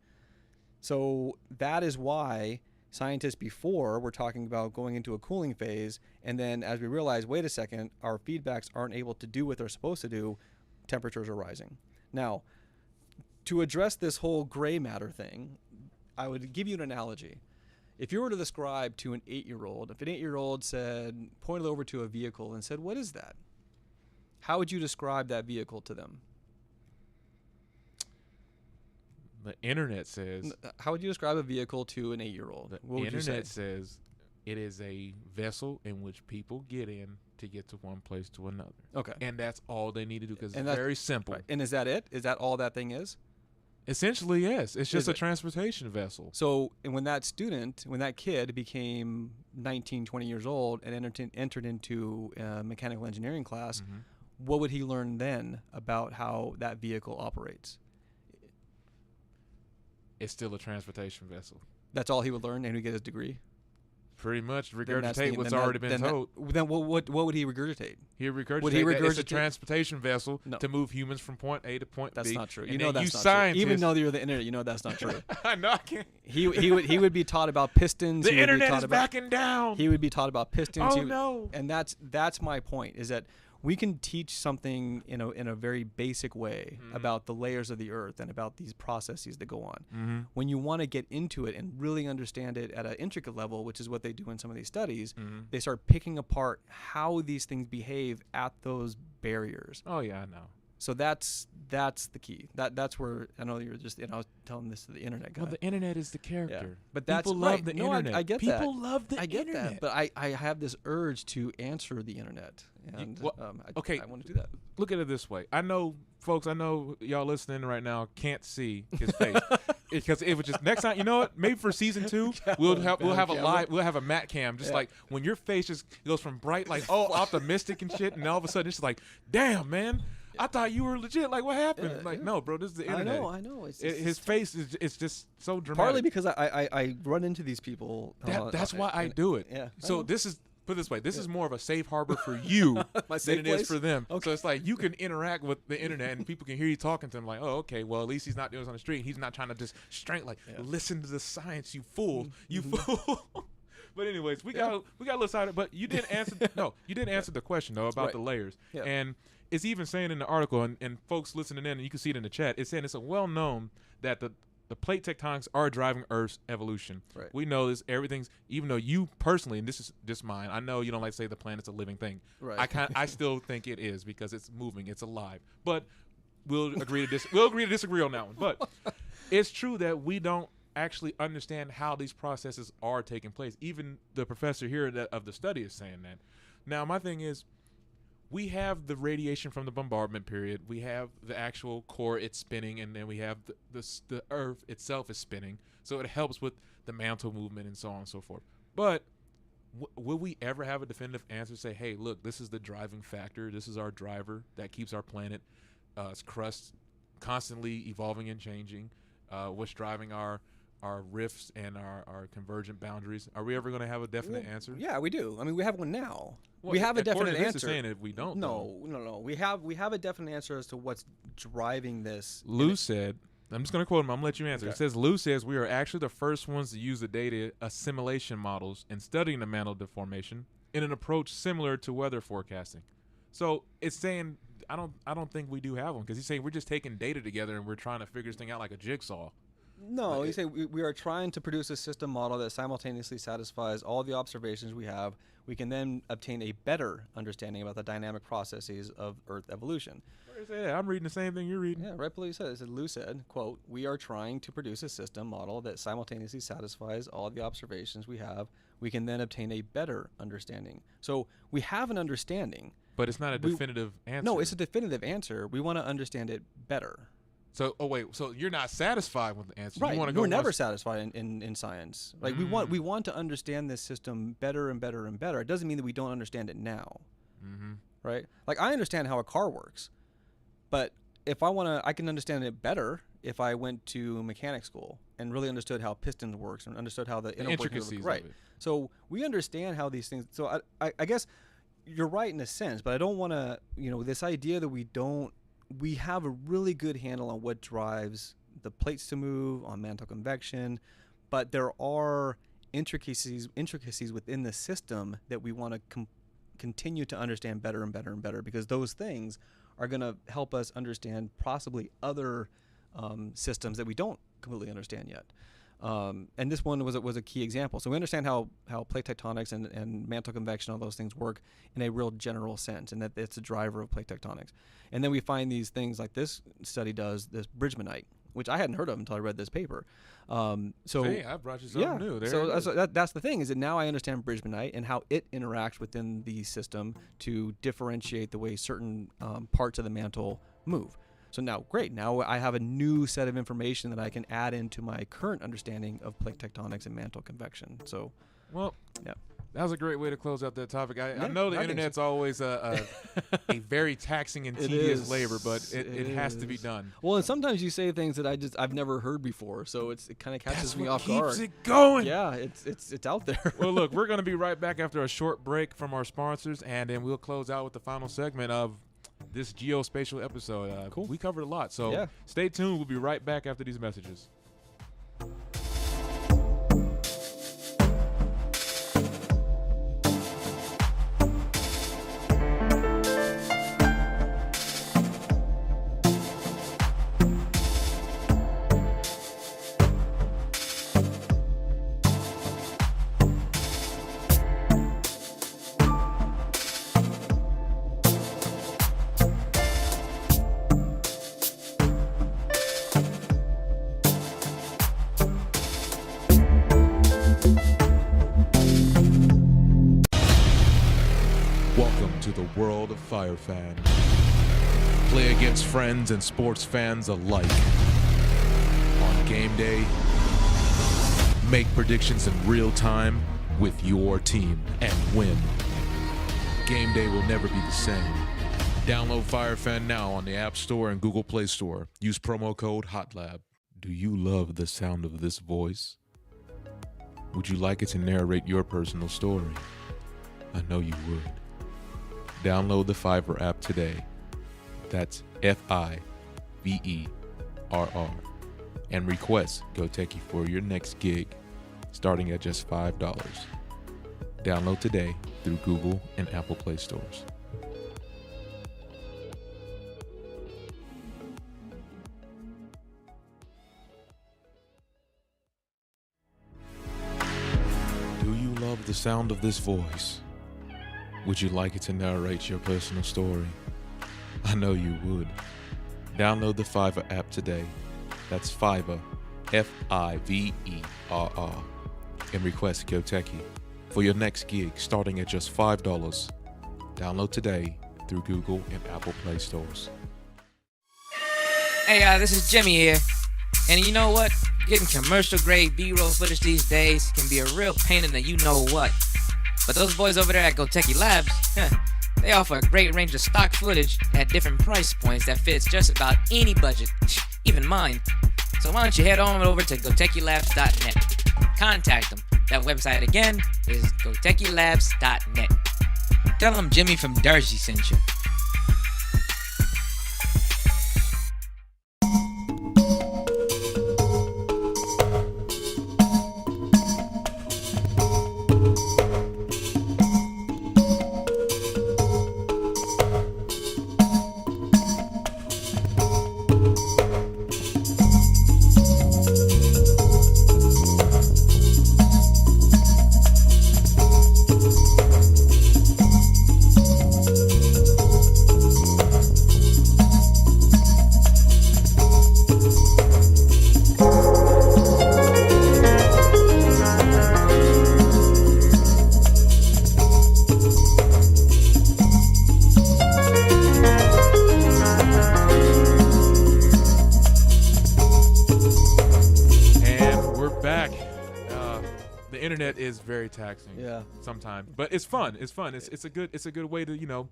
So that is why scientists before were talking about going into a cooling phase, and then as we realize, wait a second, our feedbacks aren't able to do what they're supposed to do, temperatures are rising. Now, to address this whole gray matter thing, I would give you an analogy. If you were to describe to an 8-year-old, if an 8-year-old pointed over to a vehicle and said, "What is that?" How would you describe that vehicle to them? The internet says. How would you describe a vehicle to an 8-year-old? The internet says it is a vessel in which people get in to get to one place to another. Okay. And that's all they need to do because it's very simple. Right. And is that it? Is that all that thing is? Essentially, yes. It's just a transportation vessel. So and when that kid became 19, 20 years old and entered into a mechanical engineering class, what would he learn then about how that vehicle operates? It's still a transportation vessel. That's all he would learn, and he would get his degree? Pretty much regurgitate what's already been told. Then what would he regurgitate? He regurgitate that it's a transportation vessel to move humans from point A to point B. That's not true. You know that's not true. Even though you're the internet, you know that's not true. I know I can't. He would be taught about pistons. The internet is backing down. He would be taught about pistons. Oh no! And that's my point, is that we can teach something in a very basic way about the layers of the earth and about these processes that go on. When you want to get into it and really understand it at an intricate level, which is what they do in some of these studies, they start picking apart how these things behave at those barriers. Oh yeah, I know. So that's the key. That's where I know you're just. I was telling this to the internet guy. Well, the internet is the character. Yeah. But that's people love the internet. I get people that. People love the internet. I get that. But I have this urge to answer the internet. And I want to do that. Look at it this way. I know, folks. I know y'all listening right now can't see his face because it was just next time. You know what? Maybe for season 2, we'll have a mat cam. Just like when your face just goes from bright like optimistic and shit, and all of a sudden it's just like, damn man. I thought you were legit. Like, what happened? No, bro, this is the internet. I know. His face is just so dramatic. Partly because I run into these people. That's why I do it. Yeah. So this is, put it this way, this is more of a safe harbor for you than it is for them. Okay. So it's like you can interact with the internet and people can hear you talking to him like, oh, okay, well, at least he's not doing this on the street. He's not trying to just listen to the science, you fool. You fool. But anyways, we got a little side, but you didn't answer. You didn't answer the question though about the layers. Yeah. And it's even saying in the article, and folks listening in, and you can see it in the chat. It's saying it's well known that the plate tectonics are driving Earth's evolution. Right. We know this. Everything's, even though you personally, and this is just mine, I know you don't like to say the planet's a living thing. Right. I still think it is because it's moving, it's alive. But we'll agree to disagree on that one. But it's true that we don't actually understand how these processes are taking place. Even the professor here of the study is saying that. Now, my thing is, we have the radiation from the bombardment period. We have the actual core, it's spinning, and then we have the Earth itself is spinning. So it helps with the mantle movement and so on and so forth. But will we ever have a definitive answer? Say, hey, look, this is the driving factor. This is our driver that keeps our planet, its crust constantly evolving and changing. What's driving our rifts and our convergent boundaries? Are we ever going to have a definite answer? Yeah, we do. I mean, we have one now. Well, we have a definite answer. answer. Saying if we don't, No. We have a definite answer as to what's driving this. Lou said, I'm just going to quote him. I'm going to let you answer. Okay. It says, Lou says, we are actually the first ones to use the data assimilation models in studying the mantle deformation in an approach similar to weather forecasting. So it's saying, I don't think we do have one, because he's saying we're just taking data together and we're trying to figure this thing out like a jigsaw. No, you say we are trying to produce a system model that simultaneously satisfies all the observations we have. We can then obtain a better understanding about the dynamic processes of Earth evolution. I'm reading the same thing you're reading. Yeah, right below you said. It said, Lou said, quote, we are trying to produce a system model that simultaneously satisfies all the observations we have. We can then obtain a better understanding. So we have an understanding. But it's not a definitive answer. No, it's a definitive answer. We want to understand it better. So, so you're not satisfied with the answer. Right. You want to go We're never satisfied in science. Like we want to understand this system better and better and better. It doesn't mean that we don't understand it now. Right? Like I understand how a car works, but if I can understand it better if I went to mechanic school and really understood how pistons works and understood how the intricacies of it. So we understand how these things. So I guess you're right in a sense, but I don't want to. This idea that we have a really good handle on what drives the plates to move, on mantle convection, but there are intricacies within the system that we want to continue to understand better and better and better, because those things are going to help us understand possibly other systems that we don't completely understand yet. And this one was a key example. So we understand how plate tectonics and mantle convection, all those things work in a real general sense, and that it's a driver of plate tectonics. And then we find these things like this study does, this Bridgmanite, which I hadn't heard of until I read this paper. Hey, I brought you something new. That's the thing, is that now I understand Bridgmanite and how it interacts within the system to differentiate the way certain parts of the mantle move. So now, great, now I have a new set of information that I can add into my current understanding of plate tectonics and mantle convection. So, that was a great way to close out that topic. I know the internet's always a very taxing and tedious labor, but it has to be done. Well, and sometimes you say things that I've never heard before, so it kind of catches me off guard. Keeps it going. Yeah, it's out there. Well, look, we're going to be right back after a short break from our sponsors, and then we'll close out with the final segment of this geospatial episode. Cool. We covered a lot, so stay tuned. We'll be right back after these messages. World of Fire Fan. Play against friends and sports fans alike. On game day, make predictions in real time with your team and win. Game day will never be the same. Download Fire Fan now on the App Store and Google Play Store. Use promo code HOTLAB. Do you love the sound of this voice? Would you like it to narrate your personal story? I know you would. Download the Fiverr app today. That's Fiverr. And request GoTechie for your next gig, starting at just $5. Download today through Google and Apple Play stores. Do you love the sound of this voice? Would you like it to narrate your personal story? I know you would. Download the Fiverr app today. That's Fiverr, Fiverr, and request GoTechie for your next gig, starting at just $5. Download today through Google and Apple Play stores. Hey, this is Jimmy here. And you know what? Getting commercial-grade B-roll footage these days can be a real pain in the you-know-what. But those boys over there at GoTechie Labs, they offer a great range of stock footage at different price points that fits just about any budget, even mine. So why don't you head on over to GoTechieLabs.net. Contact them. That website again is GoTechieLabs.net. Tell them Jimmy from Darcy sent you. Taxing sometimes, but it's fun. It's a good way to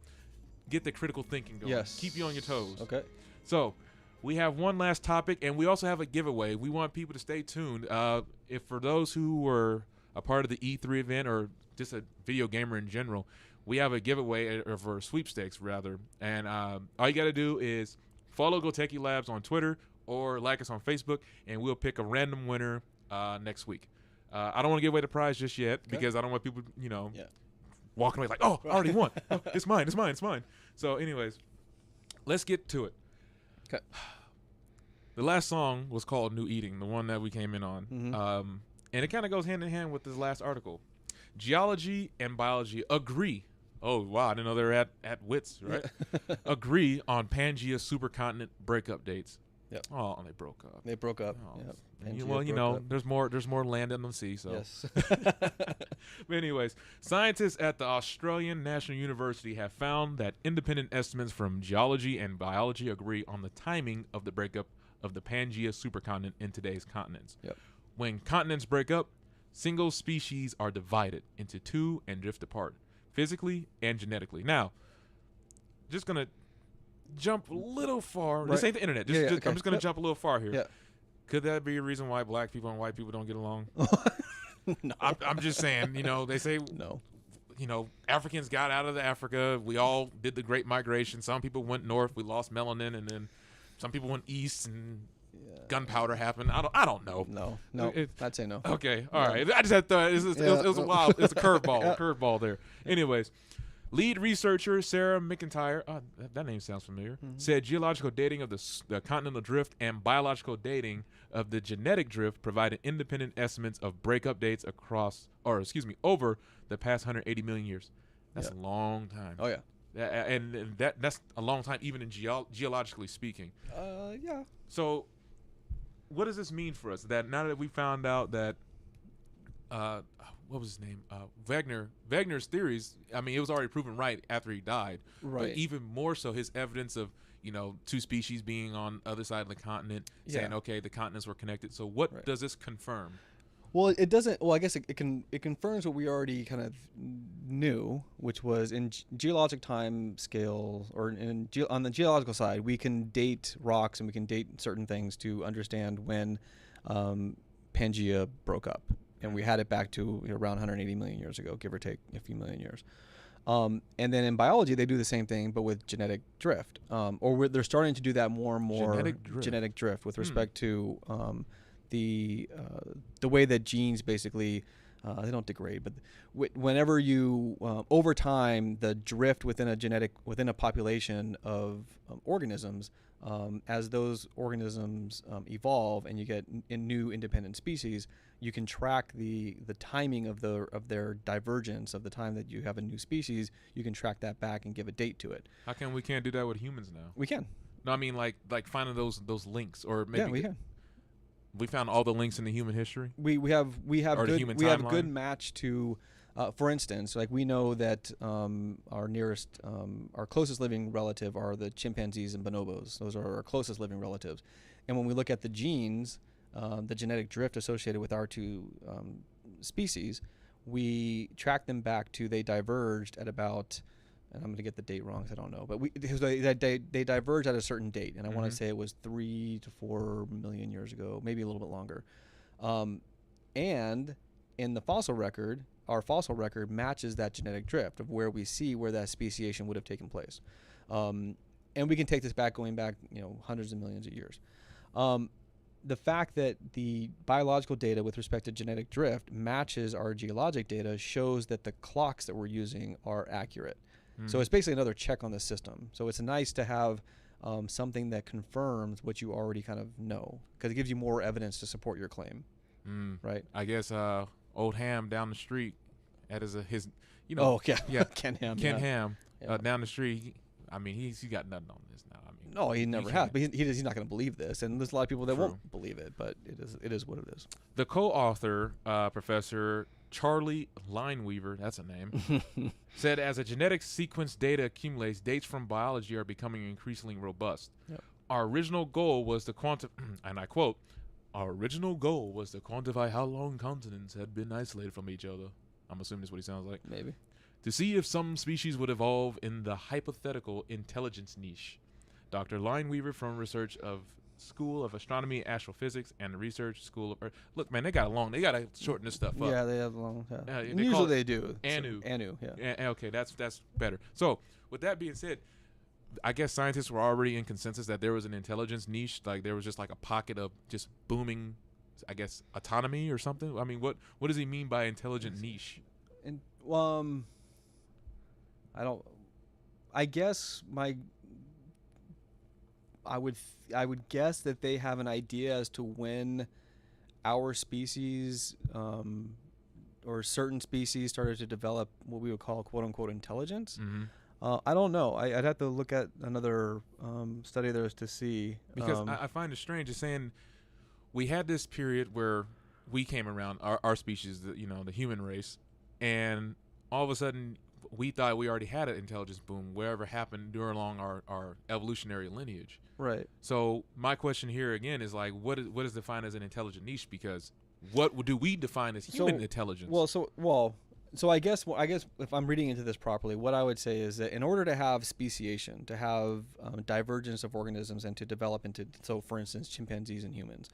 get the critical thinking going. Yes, keep you on your toes. Okay, so we have one last topic, and we also have a giveaway. We want people to stay tuned. If for those who were a part of the E3 event or just a video gamer in general, we have a giveaway for sweepstakes rather, and all you got to do is follow GoTechie Labs on Twitter or like us on Facebook, and we'll pick a random winner next week. I don't want to give away the prize just yet because I don't want people, walking away like, oh, I already won. Oh, it's mine. So anyways, let's get to it. Okay. The last song was called New Eating, the one that we came in on. Mm-hmm. And it kind of goes hand in hand with this last article. Geology and biology agree. Oh, wow. I didn't know they were at wits, right? Agree on Pangaea supercontinent breakup dates. Yep. Oh, they broke up. Oh. Yep. Well, there's more land in the sea. So. Yes. But anyways, scientists at the Australian National University have found that independent estimates from geology and biology agree on the timing of the breakup of the Pangaea supercontinent in today's continents. Yep. When continents break up, single species are divided into two and drift apart, physically and genetically. Now, just gonna jump a little far. Right. This ain't the internet. Okay. I'm just gonna jump a little far here. Yeah. Could that be a reason why black people and white people don't get along? No. I'm just saying. They say no. Africans got out of Africa. We all did the Great Migration. Some people went north. We lost melanin, and then some people went east, and gunpowder happened. I don't know. No. I'd say no. Okay. All right. I just had to. It was a wild. It's a curveball. Curveball there. Anyways. Lead researcher Sarah McIntyre, that name sounds familiar, said geological dating of the continental drift and biological dating of the genetic drift provided independent estimates of breakup dates over the past 180 million years. That's a long time. Oh, yeah. And that's a long time even in geologically speaking. Yeah. So what does this mean for us? That now that we found out that what was his name? Wegener's theories. I mean, it was already proven right after he died. Right. But even more so, his evidence of two species being on other side of the continent, saying okay, the continents were connected. So what does this confirm? Well, it doesn't. Well, I guess it confirms what we already kind of knew, which was in geologic time scale or on the geological side, we can date rocks and we can date certain things to understand when Pangaea broke up. And we had it back to around 180 million years ago, give or take a few million years. And then in biology, they do the same thing, but with genetic drift. They're starting to do that more and more. Genetic drift with respect to the way that genes basically they don't degrade, but whenever you over time the drift within a population of organisms. As those organisms evolve and you get new independent species, you can track the timing of their divergence of the time that you have a new species. You can track that back and give a date to it. How come we can't do that with humans now? We can. No, I mean like finding those links, or maybe we can. We found all the links in the human history. We have good match to For instance, like we know that our closest living relative are the chimpanzees and bonobos. Those are our closest living relatives. And when we look at the genes, the genetic drift associated with our two species, we track them back to they diverged at about, and I'm going to get the date wrong because I don't know, but they diverged at a certain date, and I want to say it was 3 to 4 million years ago, maybe a little bit longer. And in the fossil record, our fossil record matches that genetic drift of where we see where that speciation would have taken place. And we can take this back, going back, hundreds of millions of years. The fact that the biological data with respect to genetic drift matches our geologic data shows that the clocks that we're using are accurate. So it's basically another check on the system. So it's nice to have something that confirms what you already kind of know, because it gives you more evidence to support your claim. Right? I guess old Ham down the street, that is his. Oh, yeah. Ken Ham. Ham down the street. I mean, he's got nothing on this now. I mean, no, he never has. But he's not going to believe this, and there's a lot of people that won't believe it. But it is what it is. The co-author, Professor Charlie Lineweaver, that's a name, said as a genetic sequence data accumulates, dates from biology are becoming increasingly robust. Yep. Our original goal was to and I quote, "Our original goal was to quantify how long continents had been isolated from each other." I'm assuming that's what he sounds like. Maybe. To see if some species would evolve in the hypothetical intelligence niche. Dr. Lineweaver from research of School of Astronomy, Astrophysics, and the Research School of Earth. Look, man, they got to shorten this stuff up. Yeah, they have long. Yeah. Usually they do. ANU. So, ANU, yeah. Okay, that's better. So, with that being said, I guess scientists were already in consensus that there was an intelligence niche, like there was just like a pocket of just booming, I guess, autonomy or something. I mean, what does he mean by intelligent niche? And I don't. I guess I would guess that they have an idea as to when our species or certain species started to develop what we would call "quote unquote" intelligence. I don't know. I'd have to look at another study of theirs to see. Because I find it strange. It's saying we had this period where we came around, our species, the human race, and all of a sudden we thought we already had an intelligence boom wherever happened during along our evolutionary lineage. Right. So my question here again is like, what is defined as an intelligent niche? Because what do we define as human intelligence? So I guess if I'm reading into this properly, what I would say is that in order to have speciation, to have divergence of organisms and to develop into, so for instance, chimpanzees and humans,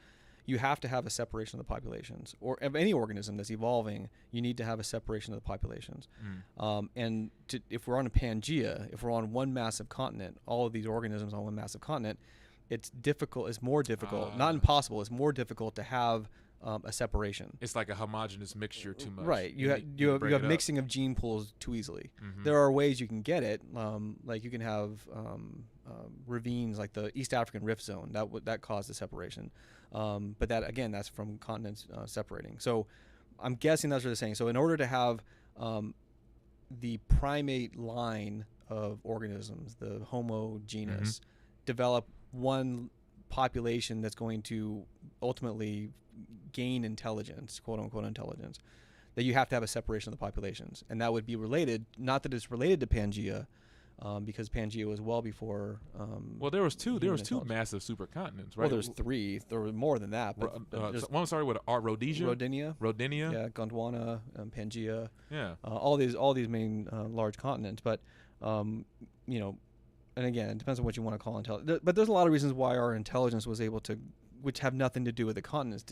you have to have a separation of the populations. Or of any organism that's evolving, you need to have a separation of the populations. And if we're on a Pangaea, if we're on one massive continent, all of these organisms on one massive continent, it's difficult. It's more difficult, not impossible. It's more difficult to have a separation. It's like a homogeneous mixture too much. Right. You have mixing of gene pools too easily. There are ways you can get it. Like you can have ravines, like the East African Rift Zone, that caused the separation. But that's from continents separating. So I'm guessing that's what they're saying. So in order to have the primate line of organisms, the Homo genus, develop one population that's going to ultimately gain intelligence, quote unquote intelligence, that you have to have a separation of the populations. And that would be related, not that it's related to Pangaea, because Pangaea was well before. Well, there was two massive supercontinents, right? Well, there's three. There were more than that. But one started with Rhodesia. Rodinia. Yeah, Gondwana, Pangaea. Yeah. All these main large continents, but and again, it depends on what you want to call intelligence. But there's a lot of reasons why our intelligence was able to, which have nothing to do with the continent's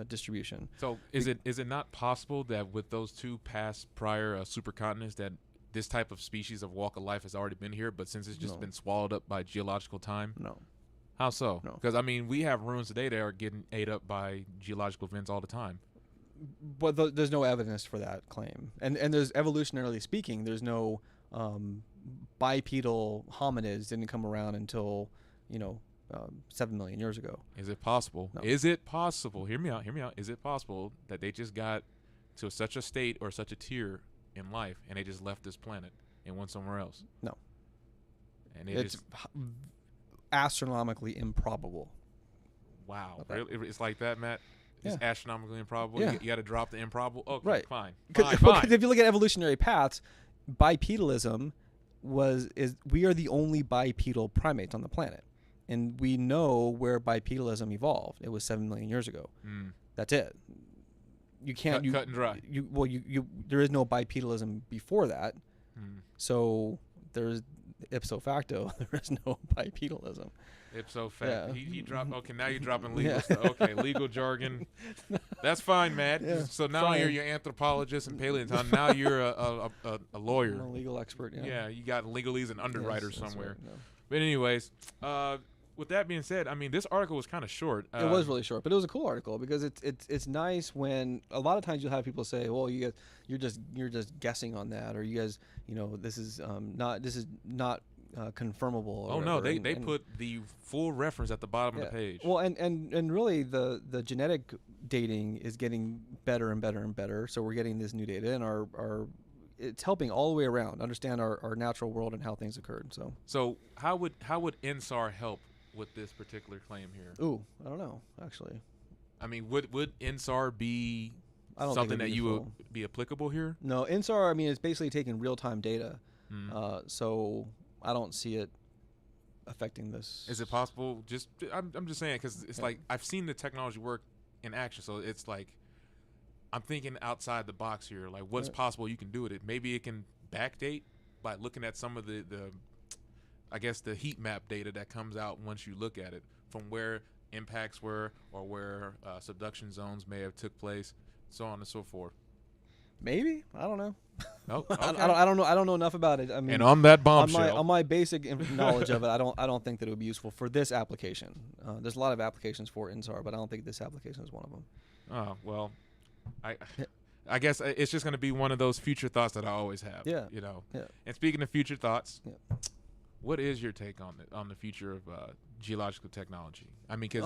distribution. So is it not possible that with those two prior supercontinents that this type of species of walk of life has already been here, but since it's just been swallowed up by geological time? No. How so? No. Because, I mean, we have ruins today that are getting ate up by geological events all the time. But there's no evidence for that claim. And there's, evolutionarily speaking, there's no bipedal hominids didn't come around until, 7 million years ago. Is it possible? No. Is it possible? Hear me out. Is it possible that they just got to such a state or such a tier in life and they just left this planet and went somewhere else? No. And it's astronomically improbable. Wow. Really? It's like that, Matt? It's astronomically improbable. Yeah. You got to drop the improbable. Okay, Right. fine. Because Fine. if you look at evolutionary paths, bipedalism we are the only bipedal primates on the planet, and we know where bipedalism evolved. It was 7 million years ago. That's it. You can't cut and dry. There is no bipedalism before that. So there's ipso facto there is no bipedalism. Ipso facto. Yeah. He dropped. Okay, now you're dropping legal stuff. Okay, legal jargon. That's fine, Matt. Yeah, so now you're your anthropologist and paleontologist. Now you're a lawyer. I'm a legal expert. Yeah, you got legalese and underwriter somewhere. Right, no. But anyways, with that being said, I mean, this article was kind of short. It was really short, but it was a cool article because it's nice when a lot of times you'll have people say, "Well, you're just guessing on that," or "You guys, this is not confirmable." Oh no, they put the full reference at the bottom of the page. Well, and really the genetic dating is getting better and better and better. So we're getting this new data, and it's helping all the way around understand our natural world and how things occurred. So how would InSAR help with this particular claim here? Ooh, I don't know, actually. I mean, would InSAR be something that you would be applicable here? No, InSAR, I mean, it's basically taking real-time data. So I don't see it affecting this. Is it possible? I'm just saying, because it's like I've seen the technology work in action. So it's like I'm thinking outside the box here. Like, what's possible you can do with it? Maybe it can backdate by looking at some of the I guess the heat map data that comes out once you look at it, from where impacts were or where subduction zones may have took place, so on and so forth. Maybe, I don't know. Oh, okay. I don't know. I don't know enough about it. I mean, and on that bombshell, on my basic knowledge of it, I don't think that it would be useful for this application. There's a lot of applications for InSAR, but I don't think this application is one of them. Oh well, I guess it's just going to be one of those future thoughts that I always have. Yeah. Yeah. And speaking of future thoughts, what is your take on the future of geological technology? I mean, because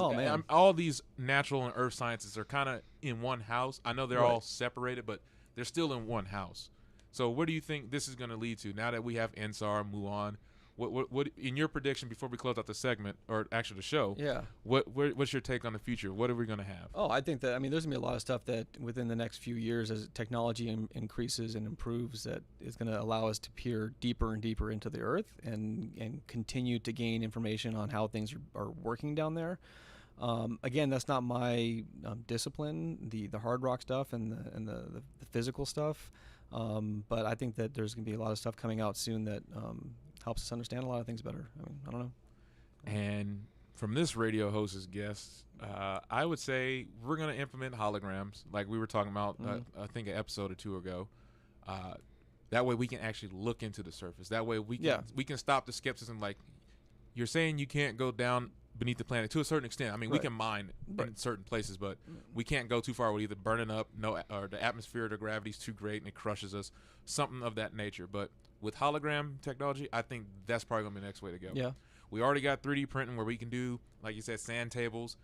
all these natural and earth sciences are kind of in one house. I know they're all separated, but they're still in one house. So where do you think this is going to lead to now that we have InSAR, Muon? What in your prediction before we close out the segment, or actually the show? Yeah. What's your take on the future? What are we going to have? Oh, I think that there's gonna be a lot of stuff that within the next few years, as technology increases and improves, that is going to allow us to peer deeper and deeper into the Earth and continue to gain information on how things are working down there. Again, that's not my discipline, the hard rock stuff and the physical stuff. But I think that there's going to be a lot of stuff coming out soon that helps us understand a lot of things better. I mean, I don't know. And from this radio host's guest, I would say we're going to implement holograms like we were talking about, I think an episode or two ago. That way we can actually look into the surface. That way we can stop the skepticism. Like, you're saying you can't go down beneath the planet to a certain extent. I mean, we can mine in certain places, but we can't go too far with either burning up, or the atmosphere or the gravity's too great and it crushes us, something of that nature. But with hologram technology, I think that's probably going to be the next way to go. Yeah. We already got 3D printing where we can do, like you said, sand tables.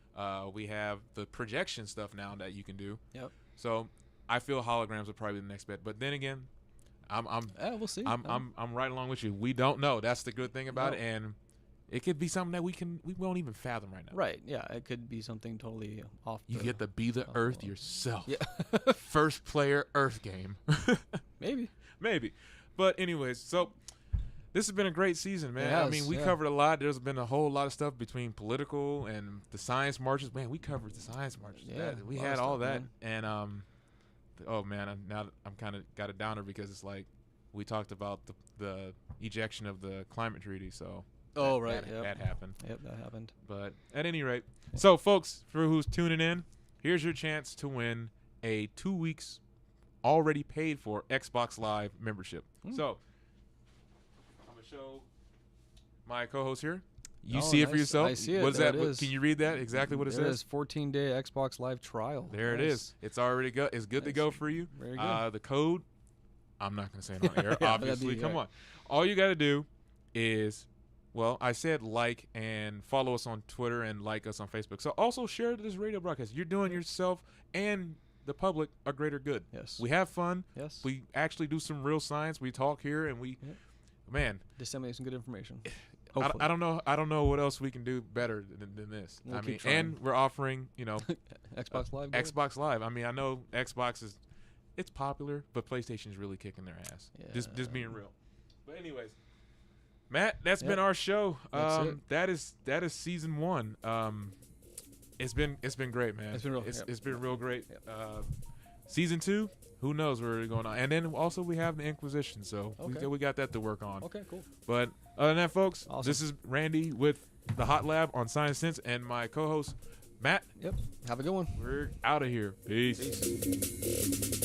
We have the projection stuff now that you can do. Yep. So I feel holograms are probably the next bet. But then again, we'll see. I'm right along with you. We don't know. That's the good thing about it. And it could be something that we won't even fathom right now. Right. Yeah. It could be something totally off. You get to be the Earth yourself. Yeah. First player Earth game. Maybe. But anyways, so this has been a great season, man. I mean, we covered a lot. There's been a whole lot of stuff between political and the science marches. Man, we covered the science marches. Yeah, we had all that. Man. And oh man, now I'm kind of got a downer because it's like we talked about the ejection of the climate treaty. So. That happened. Yep, that happened. But at any rate, so folks, for who's tuning in, here's your chance to win a 2 weeks already paid for Xbox Live membership. So I'm gonna show my co-host here. You see it for yourself. I see it. What is that? Can you read that exactly? What it says? It is 14-day Xbox Live trial. There it is. It's already it's good to go for you. Very good. The code, I'm not gonna say it on air. Obviously, come on. All you gotta do is. Well, I said like and follow us on Twitter and like us on Facebook. So also share this radio broadcast. You're doing yourself and the public a greater good. Yes. We have fun. Yes. We actually do some real science. We talk here and we, man. Disseminate some good information. Hopefully. I don't know what else we can do better than this. We'll I keep mean, trying. and we're offering, Xbox Live. Game? Xbox Live. I mean, I know Xbox it's popular, but PlayStation's really kicking their ass. Yeah. Just being real. But anyways, Matt, that's been Yep. our show. That's it. That is season 1. It's been great, man. It's been real. It's been real great. Yep. Season 2, who knows where we're going on. And then also we have the Inquisition, so Okay. we got that to work on. Okay, cool. But other than that, folks, Awesome. this is Randy with the Hot Lab on Science Sense and my co-host Matt. Yep. Have a good one. We're out of here. Peace. Peace.